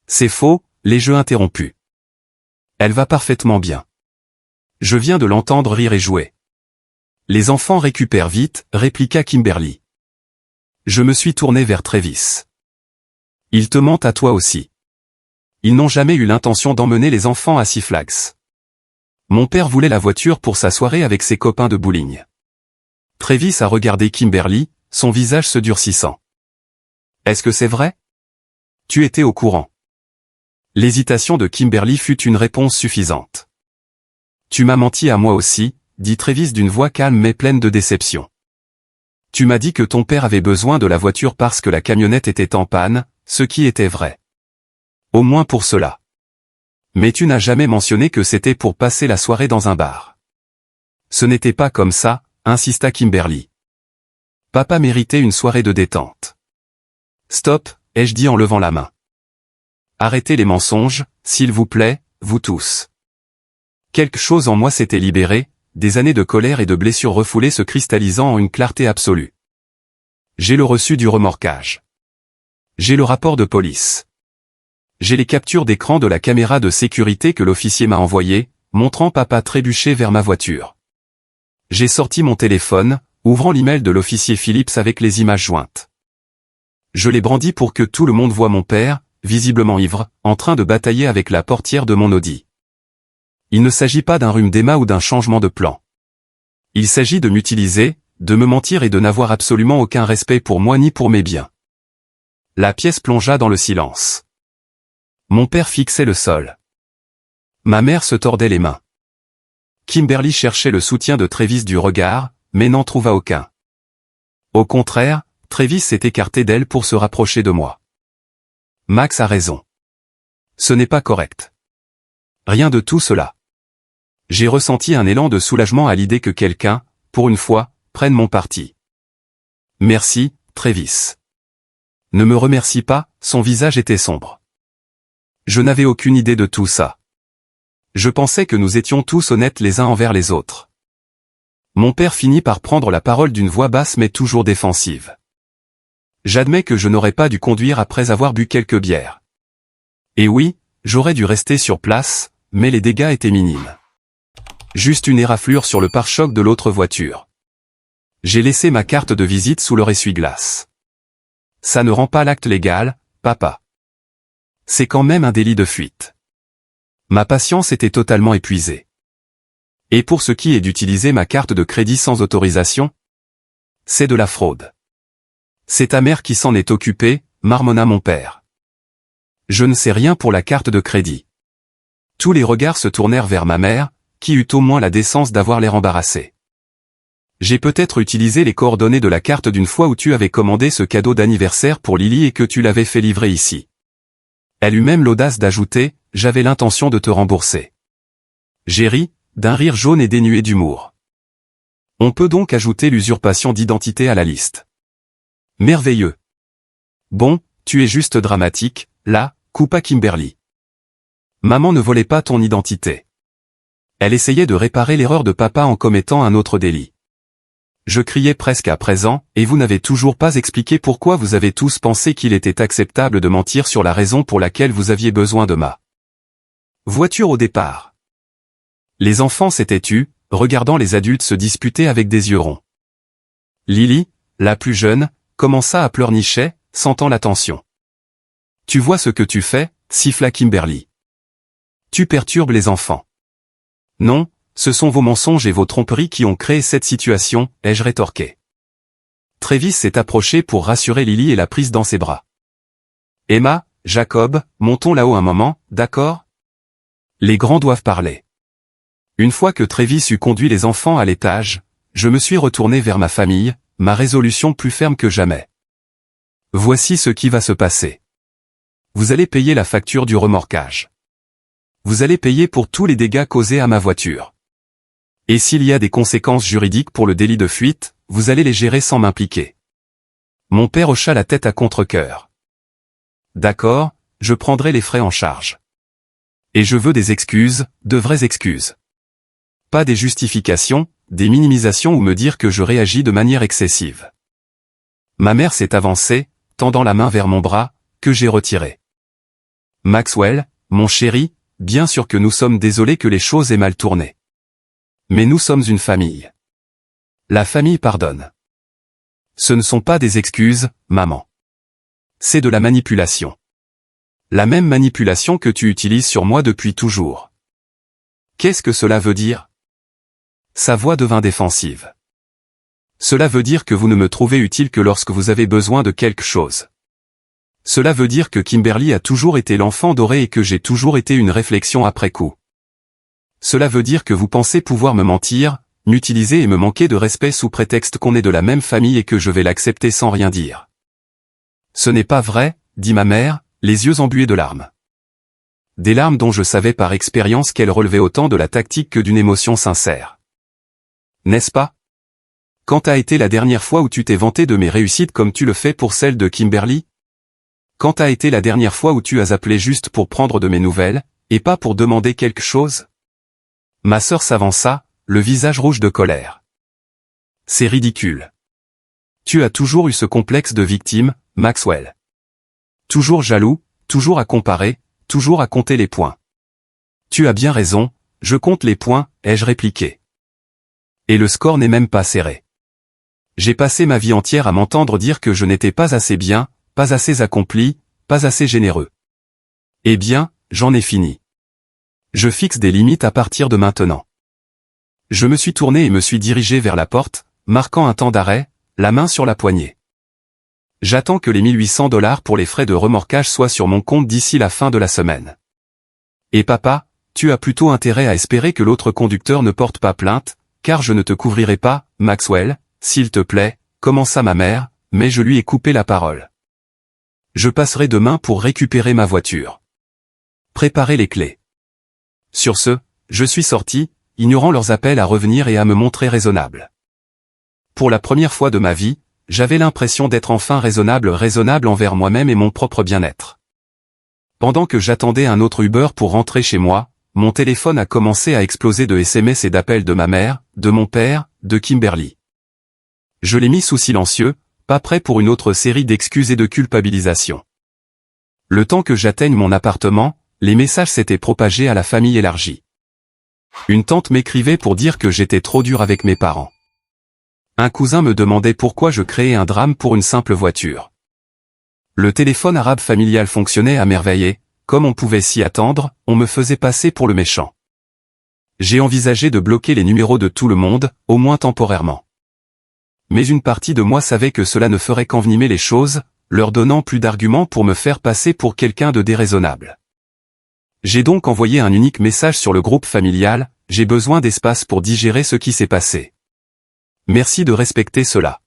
C'est faux, les jeux interrompus. Elle va parfaitement bien. Je viens de l'entendre rire et jouer. Les enfants récupèrent vite, répliqua Kimberly. Je me suis tourné vers Travis. Ils te mentent à toi aussi. Ils n'ont jamais eu l'intention d'emmener les enfants à Six Flags. Mon père voulait la voiture pour sa soirée avec ses copains de bowling. Travis a regardé Kimberly, son visage se durcissant. Est-ce que c'est vrai? Tu étais au courant. L'hésitation de Kimberly fut une réponse suffisante. Tu m'as menti à moi aussi, dit Travis d'une voix calme mais pleine de déception. Tu m'as dit que ton père avait besoin de la voiture parce que la camionnette était en panne, ce qui était vrai. Au moins pour cela. Mais tu n'as jamais mentionné que c'était pour passer la soirée dans un bar. Ce n'était pas comme ça, insista Kimberly. Papa méritait une soirée de détente. Stop, ai-je dit en levant la main. Arrêtez les mensonges, s'il vous plaît, vous tous. Quelque chose en moi s'était libéré, des années de colère et de blessures refoulées se cristallisant en une clarté absolue. J'ai le reçu du remorquage. J'ai le rapport de police. J'ai les captures d'écran de la caméra de sécurité que l'officier m'a envoyée, montrant papa trébucher vers ma voiture. J'ai sorti mon téléphone, ouvrant l'email de l'officier Phillips avec les images jointes. Je l'ai brandi pour que tout le monde voie mon père, visiblement ivre, en train de batailler avec la portière de mon Audi. Il ne s'agit pas d'un rhume d'Emma ou d'un changement de plan. Il s'agit de m'utiliser, de me mentir et de n'avoir absolument aucun respect pour moi ni pour mes biens. La pièce plongea dans le silence. Mon père fixait le sol. Ma mère se tordait les mains. Kimberly cherchait le soutien de Travis du regard, mais n'en trouva aucun. Au contraire, Travis s'est écarté d'elle pour se rapprocher de moi. Max a raison. Ce n'est pas correct. Rien de tout cela. J'ai ressenti un élan de soulagement à l'idée que quelqu'un, pour une fois, prenne mon parti. Merci, Travis. Ne me remercie pas, son visage était sombre. Je n'avais aucune idée de tout ça. Je pensais que nous étions tous honnêtes les uns envers les autres. Mon père finit par prendre la parole d'une voix basse mais toujours défensive. J'admets que je n'aurais pas dû conduire après avoir bu quelques bières. Et oui, j'aurais dû rester sur place, mais les dégâts étaient minimes. Juste une éraflure sur le pare-choc de l'autre voiture. J'ai laissé ma carte de visite sous leur essuie-glace. Ça ne rend pas l'acte légal, papa. C'est quand même un délit de fuite. Ma patience était totalement épuisée. Et pour ce qui est d'utiliser ma carte de crédit sans autorisation, c'est de la fraude. C'est ta mère qui s'en est occupée, marmonna mon père. Je ne sais rien pour la carte de crédit. Tous les regards se tournèrent vers ma mère, qui eut au moins la décence d'avoir l'air embarrassée. J'ai peut-être utilisé les coordonnées de la carte d'une fois où tu avais commandé ce cadeau d'anniversaire pour Lily et que tu l'avais fait livrer ici. Elle eut même l'audace d'ajouter, j'avais l'intention de te rembourser. J'ai ri, d'un rire jaune et dénué d'humour. On peut donc ajouter l'usurpation d'identité à la liste. Merveilleux. Bon, tu es juste dramatique, là, coupa Kimberly. Maman ne volait pas ton identité. Elle essayait de réparer l'erreur de papa en commettant un autre délit. Je criais presque à présent, et vous n'avez toujours pas expliqué pourquoi vous avez tous pensé qu'il était acceptable de mentir sur la raison pour laquelle vous aviez besoin de ma voiture au départ. Les enfants s'étaient tus, regardant les adultes se disputer avec des yeux ronds. Lily, la plus jeune, commença à pleurnicher, sentant la tension. Tu vois ce que tu fais, siffla Kimberly. Tu perturbes les enfants. Non, ce sont vos mensonges et vos tromperies qui ont créé cette situation, ai-je rétorqué. Travis s'est approché pour rassurer Lily et l'a prise dans ses bras. Emma, Jacob, montons là-haut un moment, d'accord? Les grands doivent parler. Une fois que Travis eut conduit les enfants à l'étage, je me suis retourné vers ma famille, ma résolution plus ferme que jamais. Voici ce qui va se passer. Vous allez payer la facture du remorquage. Vous allez payer pour tous les dégâts causés à ma voiture. Et s'il y a des conséquences juridiques pour le délit de fuite, vous allez les gérer sans m'impliquer. Mon père hocha la tête à contre-cœur. D'accord, je prendrai les frais en charge. Et je veux des excuses, de vraies excuses. Pas des justifications, des minimisations ou me dire que je réagis de manière excessive. Ma mère s'est avancée, tendant la main vers mon bras, que j'ai retiré. Maxwell, mon chéri, bien sûr que nous sommes désolés que les choses aient mal tourné. Mais nous sommes une famille. La famille pardonne. Ce ne sont pas des excuses, maman. C'est de la manipulation. La même manipulation que tu utilises sur moi depuis toujours. Qu'est-ce que cela veut dire? Sa voix devint défensive. Cela veut dire que vous ne me trouvez utile que lorsque vous avez besoin de quelque chose. Cela veut dire que Kimberly a toujours été l'enfant doré et que j'ai toujours été une réflexion après coup. Cela veut dire que vous pensez pouvoir me mentir, m'utiliser et me manquer de respect sous prétexte qu'on est de la même famille et que je vais l'accepter sans rien dire. Ce n'est pas vrai, dit ma mère, les yeux embués de larmes. Des larmes dont je savais par expérience qu'elles relevaient autant de la tactique que d'une émotion sincère. N'est-ce pas? Quand a été la dernière fois où tu t'es vanté de mes réussites comme tu le fais pour celle de Kimberly? Quand a été la dernière fois où tu as appelé juste pour prendre de mes nouvelles, et pas pour demander quelque chose? Ma sœur s'avança, le visage rouge de colère. C'est ridicule. Tu as toujours eu ce complexe de victime, Maxwell. Toujours jaloux, toujours à comparer, toujours à compter les points. Tu as bien raison, je compte les points, ai-je répliqué. Et le score n'est même pas serré. J'ai passé ma vie entière à m'entendre dire que je n'étais pas assez bien, pas assez accompli, pas assez généreux. Eh bien, j'en ai fini. Je fixe des limites à partir de maintenant. Je me suis tourné et me suis dirigé vers la porte, marquant un temps d'arrêt, la main sur la poignée. J'attends que les $1800 pour les frais de remorquage soient sur mon compte d'ici la fin de la semaine. Et papa, tu as plutôt intérêt à espérer que l'autre conducteur ne porte pas plainte, car je ne te couvrirai pas, Maxwell, s'il te plaît, commença ma mère, mais je lui ai coupé la parole. Je passerai demain pour récupérer ma voiture. Préparez les clés. Sur ce, je suis sorti, ignorant leurs appels à revenir et à me montrer raisonnable. Pour la première fois de ma vie, j'avais l'impression d'être enfin raisonnable envers moi-même et mon propre bien-être. Pendant que j'attendais un autre Uber pour rentrer chez moi, mon téléphone a commencé à exploser de SMS et d'appels de ma mère, de mon père, de Kimberly. Je l'ai mis sous silencieux, pas prêt pour une autre série d'excuses et de culpabilisation. Le temps que j'atteigne mon appartement, les messages s'étaient propagés à la famille élargie. Une tante m'écrivait pour dire que j'étais trop dur avec mes parents. Un cousin me demandait pourquoi je créais un drame pour une simple voiture. Le téléphone arabe familial fonctionnait à merveille et, comme on pouvait s'y attendre, on me faisait passer pour le méchant. J'ai envisagé de bloquer les numéros de tout le monde, au moins temporairement. Mais une partie de moi savait que cela ne ferait qu'envenimer les choses, leur donnant plus d'arguments pour me faire passer pour quelqu'un de déraisonnable. J'ai donc envoyé un unique message sur le groupe familial, j'ai besoin d'espace pour digérer ce qui s'est passé. Merci de respecter cela.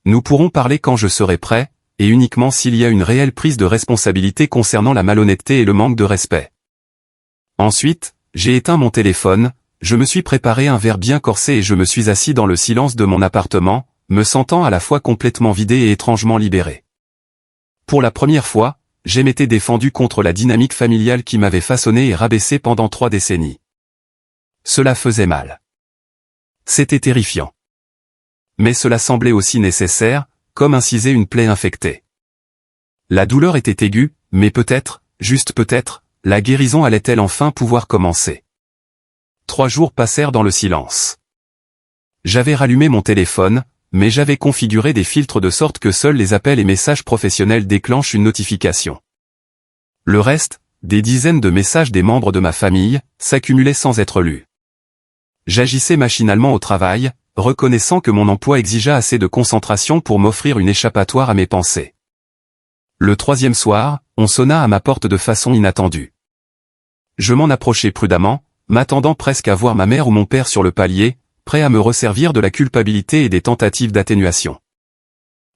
Nous pourrons parler quand je serai prêt, et uniquement s'il y a une réelle prise de responsabilité concernant la malhonnêteté et le manque de respect. Ensuite, j'ai éteint mon téléphone, je me suis préparé un verre bien corsé et je me suis assis dans le silence de mon appartement, me sentant à la fois complètement vidé et étrangement libéré. Pour la première fois, je m'étais défendu contre la dynamique familiale qui m'avait façonné et rabaissé pendant 3 décennies. Cela faisait mal. C'était terrifiant. Mais cela semblait aussi nécessaire, comme inciser une plaie infectée. La douleur était aiguë, mais peut-être, juste peut-être, la guérison allait-elle enfin pouvoir commencer. 3 jours passèrent dans le silence. J'avais rallumé mon téléphone, mais j'avais configuré des filtres de sorte que seuls les appels et messages professionnels déclenchent une notification. Le reste, des dizaines de messages des membres de ma famille, s'accumulaient sans être lus. J'agissais machinalement au travail, reconnaissant que mon emploi exigeait assez de concentration pour m'offrir une échappatoire à mes pensées. Le 3e soir, on sonna à ma porte de façon inattendue. Je m'en approchai prudemment, m'attendant presque à voir ma mère ou mon père sur le palier, prêt à me resservir de la culpabilité et des tentatives d'atténuation.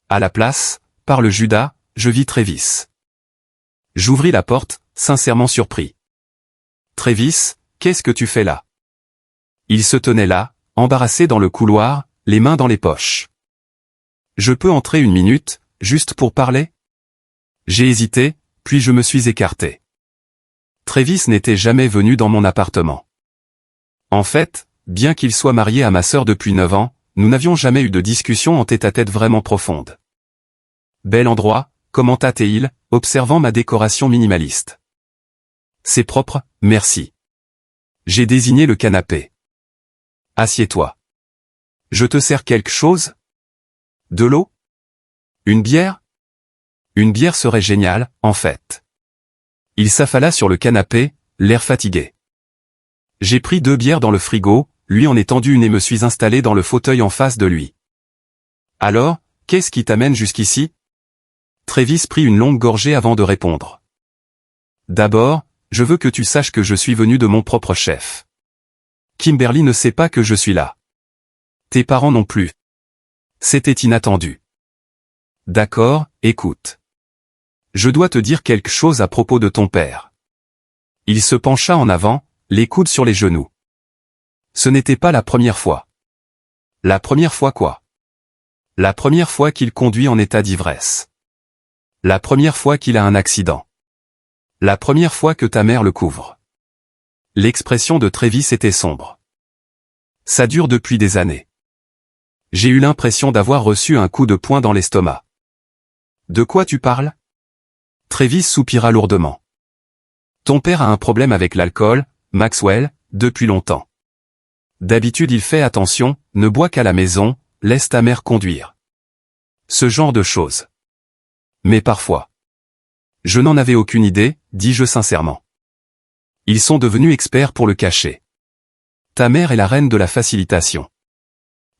À la place, par le Judas, je vis Travis. J'ouvris la porte, sincèrement surpris. « Travis, qu'est-ce que tu fais là ?» Il se tenait là, embarrassé dans le couloir, les mains dans les poches. « Je peux entrer 1 minute, juste pour parler ?» J'ai hésité, puis je me suis écarté. Travis n'était jamais venu dans mon appartement. En fait, bien qu'il soit marié à ma sœur depuis 9 ans, nous n'avions jamais eu de discussion en tête-à-tête vraiment profonde. « Bel endroit », commenta-t-il, observant ma décoration minimaliste. « C'est propre, merci. » J'ai désigné le canapé. « Assieds-toi. Je te sers quelque chose ? De l'eau ? Une bière ? Une bière serait géniale, en fait. » Il s'affala sur le canapé, l'air fatigué. J'ai pris 2 bières dans le frigo, lui en ai tendu une et me suis installé dans le fauteuil en face de lui. « Alors, qu'est-ce qui t'amène jusqu'ici ?» Travis prit une longue gorgée avant de répondre. « D'abord, je veux que tu saches que je suis venu de mon propre chef. Kimberly ne sait pas que je suis là. Tes parents non plus. C'était inattendu. D'accord, écoute. Je dois te dire quelque chose à propos de ton père. » Il se pencha en avant, les coudes sur les genoux. Ce n'était pas la première fois. La première fois quoi? La première fois qu'il conduit en état d'ivresse. La première fois qu'il a un accident. La première fois que ta mère le couvre. L'expression de Travis était sombre. Ça dure depuis des années. J'ai eu l'impression d'avoir reçu un coup de poing dans l'estomac. De quoi tu parles? Travis soupira lourdement. Ton père a un problème avec l'alcool, Maxwell, depuis longtemps. D'habitude il fait attention, ne boit qu'à la maison, laisse ta mère conduire. Ce genre de choses. Mais parfois. Je n'en avais aucune idée, dis-je sincèrement. Ils sont devenus experts pour le cacher. Ta mère est la reine de la facilitation.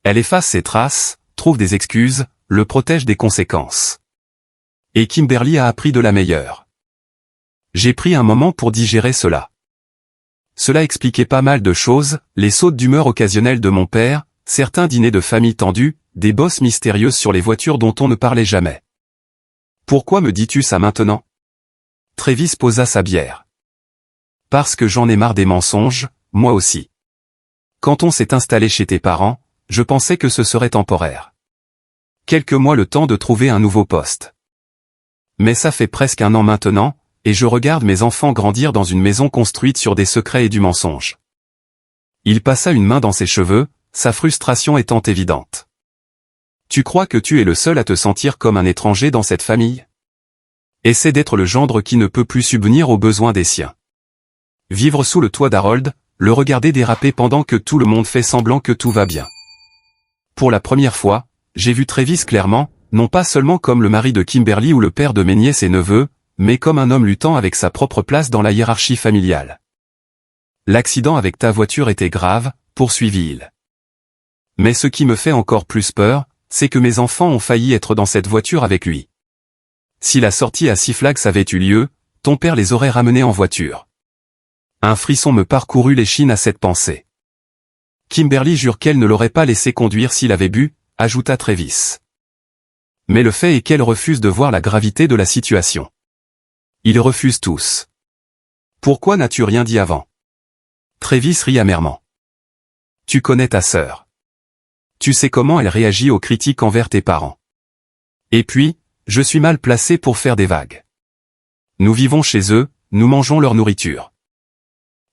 Elle efface ses traces, trouve des excuses, le protège des conséquences. Et Kimberly a appris de la meilleure. J'ai pris un moment pour digérer cela. Cela expliquait pas mal de choses, les sautes d'humeur occasionnelles de mon père, certains dîners de famille tendus, des bosses mystérieuses sur les voitures dont on ne parlait jamais. Pourquoi me dis-tu ça maintenant? Travis posa sa bière. Parce que j'en ai marre des mensonges, moi aussi. Quand on s'est installé chez tes parents, je pensais que ce serait temporaire. Quelques mois le temps de trouver un nouveau poste. Mais ça fait presque 1 an maintenant, et je regarde mes enfants grandir dans une maison construite sur des secrets et du mensonge. Il passa une main dans ses cheveux, sa frustration étant évidente. Tu crois que tu es le seul à te sentir comme un étranger dans cette famille? Essaie d'être le gendre qui ne peut plus subvenir aux besoins des siens. Vivre sous le toit d'Harold, le regarder déraper pendant que tout le monde fait semblant que tout va bien. Pour la première fois, j'ai vu Travis clairement, non pas seulement comme le mari de Kimberly ou le père de mes nièces et neveux, mais comme un homme luttant avec sa propre place dans la hiérarchie familiale. L'accident avec ta voiture était grave, poursuivit-il. Mais ce qui me fait encore plus peur, c'est que mes enfants ont failli être dans cette voiture avec lui. Si la sortie à Six Flags avait eu lieu, ton père les aurait ramenés en voiture. Un frisson me parcourut l'échine à cette pensée. Kimberly jure qu'elle ne l'aurait pas laissé conduire s'il avait bu, ajouta Travis. Mais le fait est qu'elle refuse de voir la gravité de la situation. Ils refusent tous. Pourquoi n'as-tu rien dit avant? Travis rit amèrement. Tu connais ta sœur. Tu sais comment elle réagit aux critiques envers tes parents. Et puis, je suis mal placé pour faire des vagues. Nous vivons chez eux, nous mangeons leur nourriture.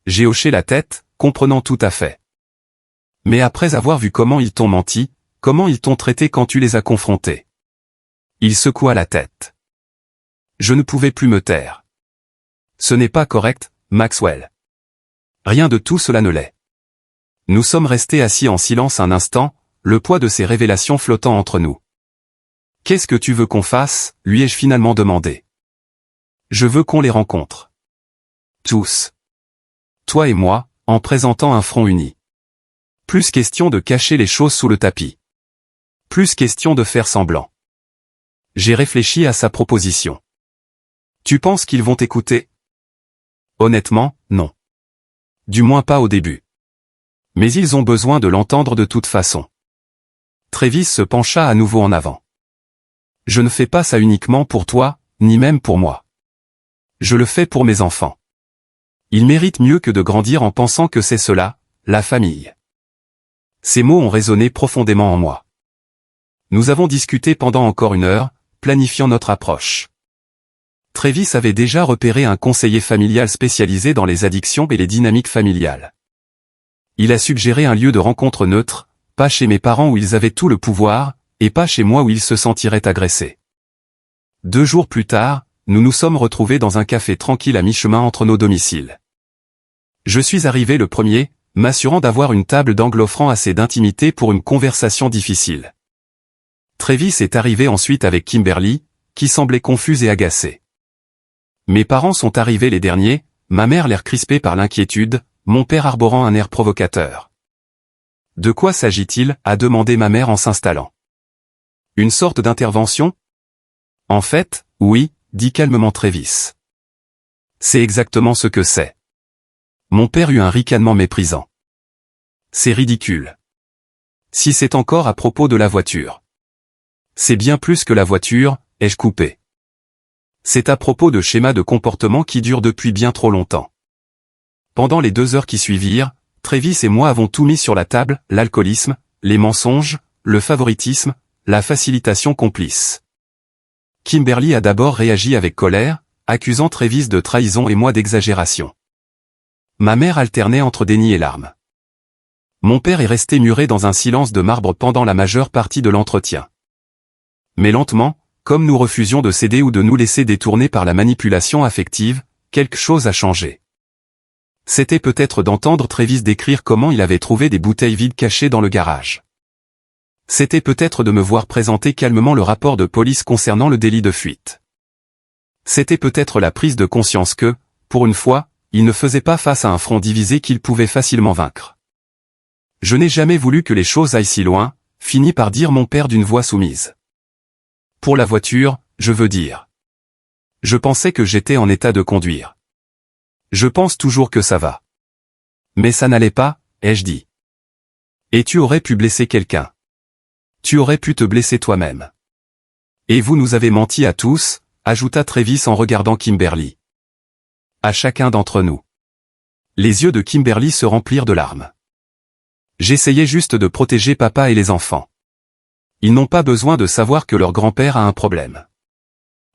J'ai hoché la tête, comprenant tout à fait. Mais après avoir vu comment ils t'ont menti, comment ils t'ont traité quand tu les as confrontés. Il secoua la tête. Je ne pouvais plus me taire. Ce n'est pas correct, Maxwell. Rien de tout cela ne l'est. Nous sommes restés assis en silence un instant, le poids de ces révélations flottant entre nous. Qu'est-ce que tu veux qu'on fasse, lui ai-je finalement demandé. Je veux qu'on les rencontre. Tous. Toi et moi, en présentant un front uni. Plus question de cacher les choses sous le tapis. Plus question de faire semblant. J'ai réfléchi à sa proposition. Tu penses qu'ils vont écouter? Honnêtement, non. Du moins pas au début. Mais ils ont besoin de l'entendre de toute façon. Travis se pencha à nouveau en avant. Je ne fais pas ça uniquement pour toi, ni même pour moi. Je le fais pour mes enfants. Ils méritent mieux que de grandir en pensant que c'est cela, la famille. Ces mots ont résonné profondément en moi. Nous avons discuté pendant encore 1 heure, planifiant notre approche. Travis avait déjà repéré un conseiller familial spécialisé dans les addictions et les dynamiques familiales. Il a suggéré un lieu de rencontre neutre, pas chez mes parents où ils avaient tout le pouvoir, et pas chez moi où ils se sentiraient agressés. 2 jours plus tard, nous nous sommes retrouvés dans un café tranquille à mi-chemin entre nos domiciles. Je suis arrivé le premier, m'assurant d'avoir une table d'angle offrant assez d'intimité pour une conversation difficile. Travis est arrivé ensuite avec Kimberly, qui semblait confuse et agacée. Mes parents sont arrivés les derniers, ma mère l'air crispée par l'inquiétude, mon père arborant un air provocateur. De quoi s'agit-il, a demandé ma mère en s'installant. Une sorte d'intervention? En fait, oui, dit calmement Travis. C'est exactement ce que c'est. Mon père eut un ricanement méprisant. C'est ridicule. Si c'est encore à propos de la voiture. C'est bien plus que la voiture, ai-je coupé. C'est à propos de schémas de comportement qui durent depuis bien trop longtemps. Pendant les 2 heures qui suivirent, Travis et moi avons tout mis sur la table, l'alcoolisme, les mensonges, le favoritisme, la facilitation complice. Kimberly a d'abord réagi avec colère, accusant Travis de trahison et moi d'exagération. Ma mère alternait entre déni et larmes. Mon père est resté muré dans un silence de marbre pendant la majeure partie de l'entretien. Mais lentement, comme nous refusions de céder ou de nous laisser détourner par la manipulation affective, quelque chose a changé. C'était peut-être d'entendre Travis décrire comment il avait trouvé des bouteilles vides cachées dans le garage. C'était peut-être de me voir présenter calmement le rapport de police concernant le délit de fuite. C'était peut-être la prise de conscience que, pour une fois, il ne faisait pas face à un front divisé qu'il pouvait facilement vaincre. Je n'ai jamais voulu que les choses aillent si loin, finit par dire mon père d'une voix soumise. Pour la voiture, je veux dire. Je pensais que j'étais en état de conduire. Je pense toujours que ça va. Mais ça n'allait pas, ai-je dit. Et tu aurais pu blesser quelqu'un. Tu aurais pu te blesser toi-même. Et vous nous avez menti à tous, ajouta Travis en regardant Kimberly. À chacun d'entre nous. Les yeux de Kimberly se remplirent de larmes. J'essayais juste de protéger papa et les enfants. Ils n'ont pas besoin de savoir que leur grand-père a un problème.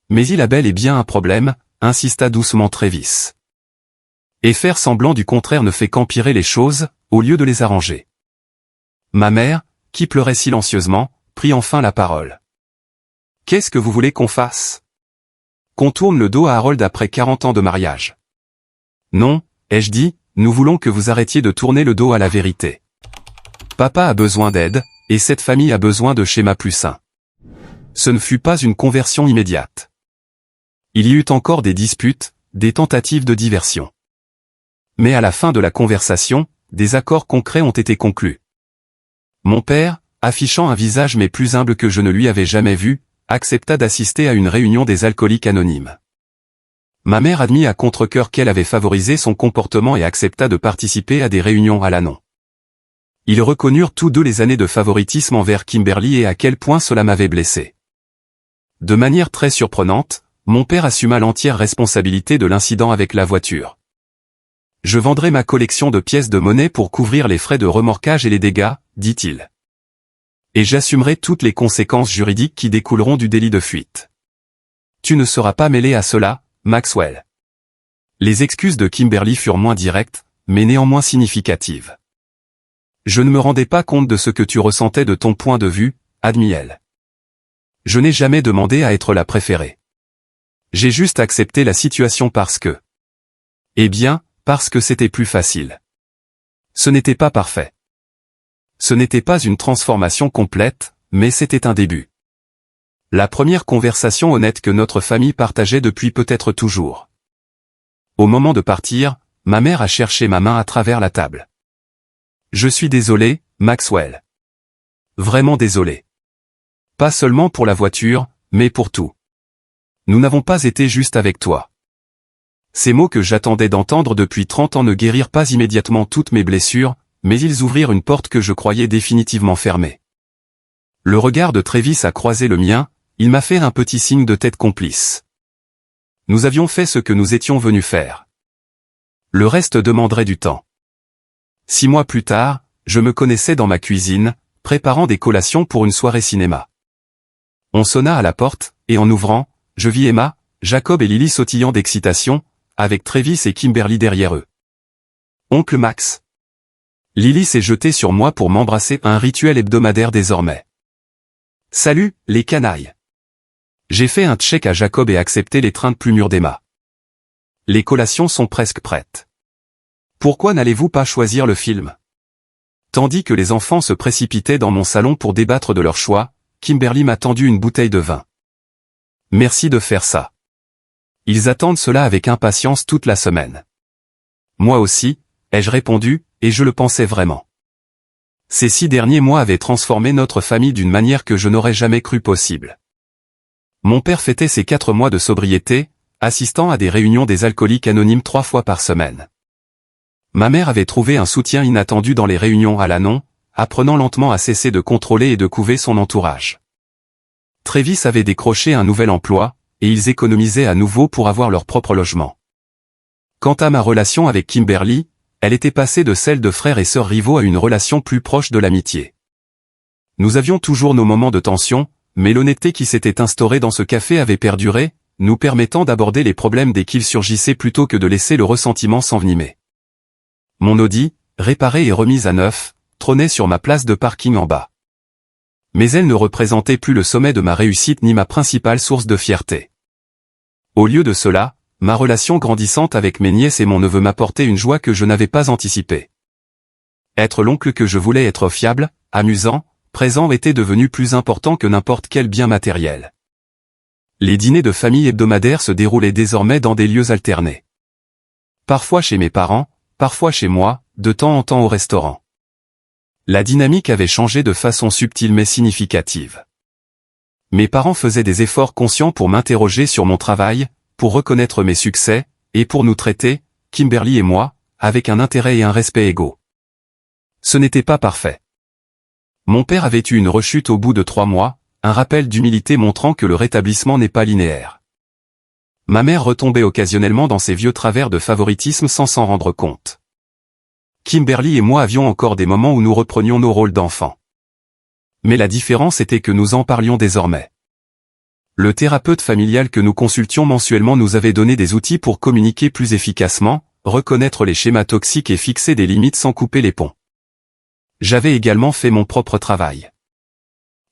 Mais il a bel et bien un problème, insista doucement Travis. Et faire semblant du contraire ne fait qu'empirer les choses, au lieu de les arranger. Ma mère, qui pleurait silencieusement, prit enfin la parole. Qu'est-ce que vous voulez qu'on fasse? Qu'on tourne le dos à Harold après 40 ans de mariage? Non, ai-je dit, nous voulons que vous arrêtiez de tourner le dos à la vérité. Papa a besoin d'aide, et cette famille a besoin de schémas plus sains. Ce ne fut pas une conversion immédiate. Il y eut encore des disputes, des tentatives de diversion. Mais à la fin de la conversation, des accords concrets ont été conclus. Mon père, affichant un visage mais plus humble que je ne lui avais jamais vu, accepta d'assister à une réunion des alcooliques anonymes. Ma mère admit à contre-cœur qu'elle avait favorisé son comportement et accepta de participer à des réunions à l'Anon. Ils reconnurent tous deux les années de favoritisme envers Kimberly et à quel point cela m'avait blessé. De manière très surprenante, mon père assuma l'entière responsabilité de l'incident avec la voiture. Je vendrai ma collection de pièces de monnaie pour couvrir les frais de remorquage et les dégâts, dit-il. Et j'assumerai toutes les conséquences juridiques qui découleront du délit de fuite. Tu ne seras pas mêlé à cela, Maxwell. Les excuses de Kimberly furent moins directes, mais néanmoins significatives. Je ne me rendais pas compte de ce que tu ressentais de ton point de vue, admit-elle. Je n'ai jamais demandé à être la préférée. J'ai juste accepté la situation parce que... Eh bien, parce que c'était plus facile. Ce n'était pas parfait. Ce n'était pas une transformation complète, mais c'était un début. La première conversation honnête que notre famille partageait depuis peut-être toujours. Au moment de partir, ma mère a cherché ma main à travers la table. Je suis désolé, Maxwell. Vraiment désolé. Pas seulement pour la voiture, mais pour tout. Nous n'avons pas été justes avec toi. Ces mots que j'attendais d'entendre depuis 30 ans ne guérirent pas immédiatement toutes mes blessures, mais ils ouvrirent une porte que je croyais définitivement fermée. Le regard de Travis a croisé le mien, il m'a fait un petit signe de tête complice. Nous avions fait ce que nous étions venus faire. Le reste demanderait du temps. 6 mois plus tard, je me connaissais dans ma cuisine, préparant des collations pour une soirée cinéma. On sonna à la porte, et en ouvrant, je vis Emma, Jacob et Lily sautillant d'excitation, avec Travis et Kimberly derrière eux. Oncle Max. Lily s'est jetée sur moi pour m'embrasser, un rituel hebdomadaire désormais. Salut, les canailles. J'ai fait un check à Jacob et accepté l'étreinte plus mûre d'Emma. Les collations sont presque prêtes. Pourquoi n'allez-vous pas choisir le film? Tandis que les enfants se précipitaient dans mon salon pour débattre de leur choix, Kimberly m'a tendu une bouteille de vin. Merci de faire ça. Ils attendent cela avec impatience toute la semaine. Moi aussi, ai-je répondu, et je le pensais vraiment. Ces 6 derniers mois avaient transformé notre famille d'une manière que je n'aurais jamais cru possible. Mon père fêtait ses 4 mois de sobriété, assistant à des réunions des alcooliques anonymes 3 fois par semaine. Ma mère avait trouvé un soutien inattendu dans les réunions à l'Anon, apprenant lentement à cesser de contrôler et de couver son entourage. Travis avait décroché un nouvel emploi, et ils économisaient à nouveau pour avoir leur propre logement. Quant à ma relation avec Kimberly, elle était passée de celle de frères et sœurs rivaux à une relation plus proche de l'amitié. Nous avions toujours nos moments de tension, mais l'honnêteté qui s'était instaurée dans ce café avait perduré, nous permettant d'aborder les problèmes dès qu'ils surgissaient plutôt que de laisser le ressentiment s'envenimer. Mon Audi, réparée et remise à neuf, trônait sur ma place de parking en bas. Mais elle ne représentait plus le sommet de ma réussite ni ma principale source de fierté. Au lieu de cela, ma relation grandissante avec mes nièces et mon neveu m'apportait une joie que je n'avais pas anticipée. Être l'oncle que je voulais être fiable, amusant, présent était devenu plus important que n'importe quel bien matériel. Les dîners de famille hebdomadaires se déroulaient désormais dans des lieux alternés. Parfois chez mes parents, parfois chez moi, de temps en temps au restaurant. La dynamique avait changé de façon subtile mais significative. Mes parents faisaient des efforts conscients pour m'interroger sur mon travail, pour reconnaître mes succès, et pour nous traiter, Kimberly et moi, avec un intérêt et un respect égaux. Ce n'était pas parfait. Mon père avait eu une rechute au bout de 3 mois, un rappel d'humilité montrant que le rétablissement n'est pas linéaire. Ma mère retombait occasionnellement dans ses vieux travers de favoritisme sans s'en rendre compte. Kimberly et moi avions encore des moments où nous reprenions nos rôles d'enfants. Mais la différence était que nous en parlions désormais. Le thérapeute familial que nous consultions mensuellement nous avait donné des outils pour communiquer plus efficacement, reconnaître les schémas toxiques et fixer des limites sans couper les ponts. J'avais également fait mon propre travail.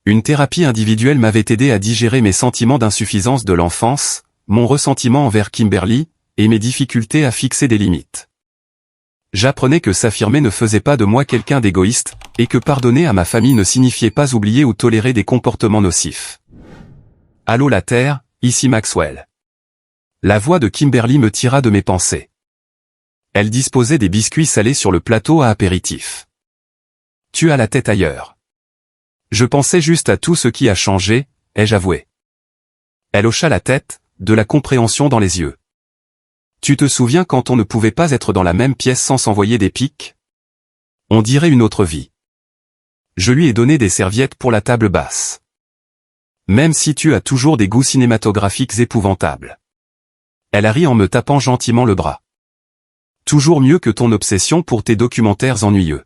Une thérapie individuelle m'avait aidé à digérer mes sentiments d'insuffisance de l'enfance, mon ressentiment envers Kimberly, et mes difficultés à fixer des limites. J'apprenais que s'affirmer ne faisait pas de moi quelqu'un d'égoïste, et que pardonner à ma famille ne signifiait pas oublier ou tolérer des comportements nocifs. Allô la Terre, ici Maxwell. La voix de Kimberly me tira de mes pensées. Elle disposait des biscuits salés sur le plateau à apéritif. Tu as la tête ailleurs. Je pensais juste à tout ce qui a changé, ai-je avoué. Elle hocha la tête, de la compréhension dans les yeux. Tu te souviens quand on ne pouvait pas être dans la même pièce sans s'envoyer des pics? On dirait une autre vie. Je lui ai donné des serviettes pour la table basse. Même si tu as toujours des goûts cinématographiques épouvantables. Elle a ri en me tapant gentiment le bras. Toujours mieux que ton obsession pour tes documentaires ennuyeux.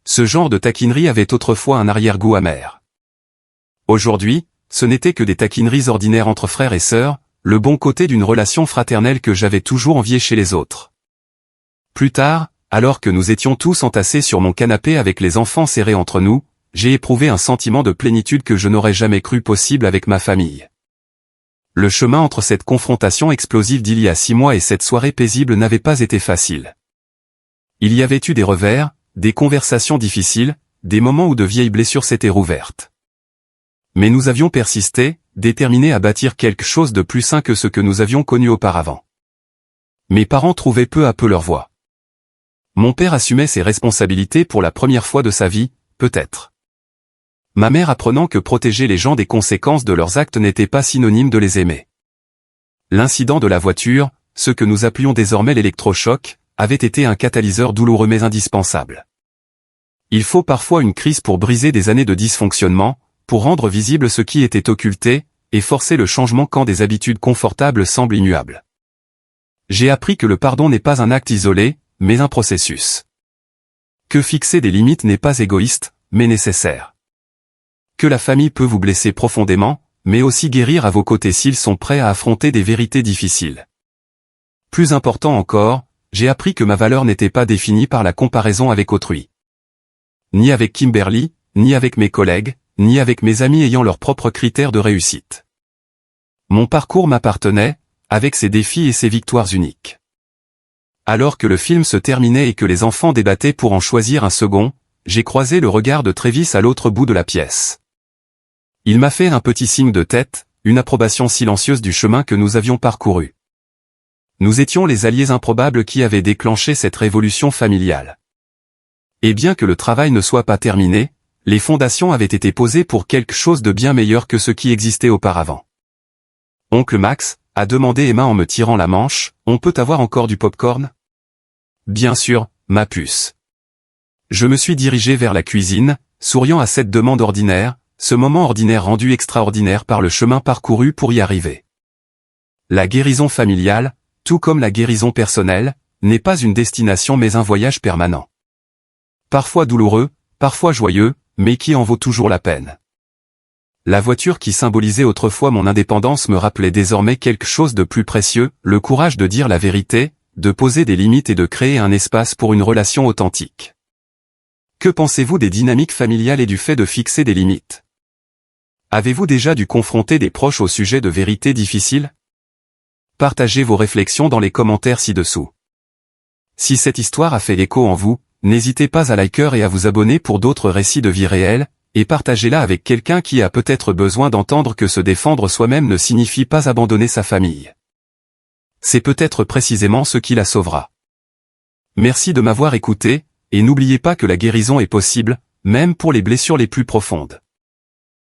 Ce genre de taquinerie avait autrefois un arrière-goût amer. Aujourd'hui, ce n'était que des taquineries ordinaires entre frères et sœurs, le bon côté d'une relation fraternelle que j'avais toujours enviée chez les autres. Plus tard, alors que nous étions tous entassés sur mon canapé avec les enfants serrés entre nous, j'ai éprouvé un sentiment de plénitude que je n'aurais jamais cru possible avec ma famille. Le chemin entre cette confrontation explosive d'il y a 6 mois et cette soirée paisible n'avait pas été facile. Il y avait eu des revers, des conversations difficiles, des moments où de vieilles blessures s'étaient rouvertes. Mais nous avions persisté, déterminés à bâtir quelque chose de plus sain que ce que nous avions connu auparavant. Mes parents trouvaient peu à peu leur voie. Mon père assumait ses responsabilités pour la première fois de sa vie, peut-être. Ma mère apprenant que protéger les gens des conséquences de leurs actes n'était pas synonyme de les aimer. L'incident de la voiture, ce que nous appelions désormais l'électrochoc, avait été un catalyseur douloureux mais indispensable. Il faut parfois une crise pour briser des années de dysfonctionnement, pour rendre visible ce qui était occulté, et forcer le changement quand des habitudes confortables semblent immuables. J'ai appris que le pardon n'est pas un acte isolé, mais un processus. Que fixer des limites n'est pas égoïste, mais nécessaire. Que la famille peut vous blesser profondément, mais aussi guérir à vos côtés s'ils sont prêts à affronter des vérités difficiles. Plus important encore, j'ai appris que ma valeur n'était pas définie par la comparaison avec autrui. Ni avec Kimberly, ni avec mes collègues, ni avec mes amis ayant leurs propres critères de réussite. Mon parcours m'appartenait, avec ses défis et ses victoires uniques. Alors que le film se terminait et que les enfants débattaient pour en choisir un second, j'ai croisé le regard de Travis à l'autre bout de la pièce. Il m'a fait un petit signe de tête, une approbation silencieuse du chemin que nous avions parcouru. Nous étions les alliés improbables qui avaient déclenché cette révolution familiale. Et bien que le travail ne soit pas terminé, les fondations avaient été posées pour quelque chose de bien meilleur que ce qui existait auparavant. Oncle Max, a demandé Emma en me tirant la manche, on peut avoir encore du popcorn? Bien sûr, ma puce. Je me suis dirigé vers la cuisine, souriant à cette demande ordinaire, ce moment ordinaire rendu extraordinaire par le chemin parcouru pour y arriver. La guérison familiale, tout comme la guérison personnelle, n'est pas une destination mais un voyage permanent. Parfois douloureux, parfois joyeux, mais qui en vaut toujours la peine. La voiture qui symbolisait autrefois mon indépendance me rappelait désormais quelque chose de plus précieux, le courage de dire la vérité, de poser des limites et de créer un espace pour une relation authentique. Que pensez-vous des dynamiques familiales et du fait de fixer des limites? Avez-vous déjà dû confronter des proches au sujet de vérités difficiles? Partagez vos réflexions dans les commentaires ci-dessous. Si cette histoire a fait écho en vous, n'hésitez pas à liker et à vous abonner pour d'autres récits de vie réelle, et partagez-la avec quelqu'un qui a peut-être besoin d'entendre que se défendre soi-même ne signifie pas abandonner sa famille. C'est peut-être précisément ce qui la sauvera. Merci de m'avoir écouté, et n'oubliez pas que la guérison est possible, même pour les blessures les plus profondes.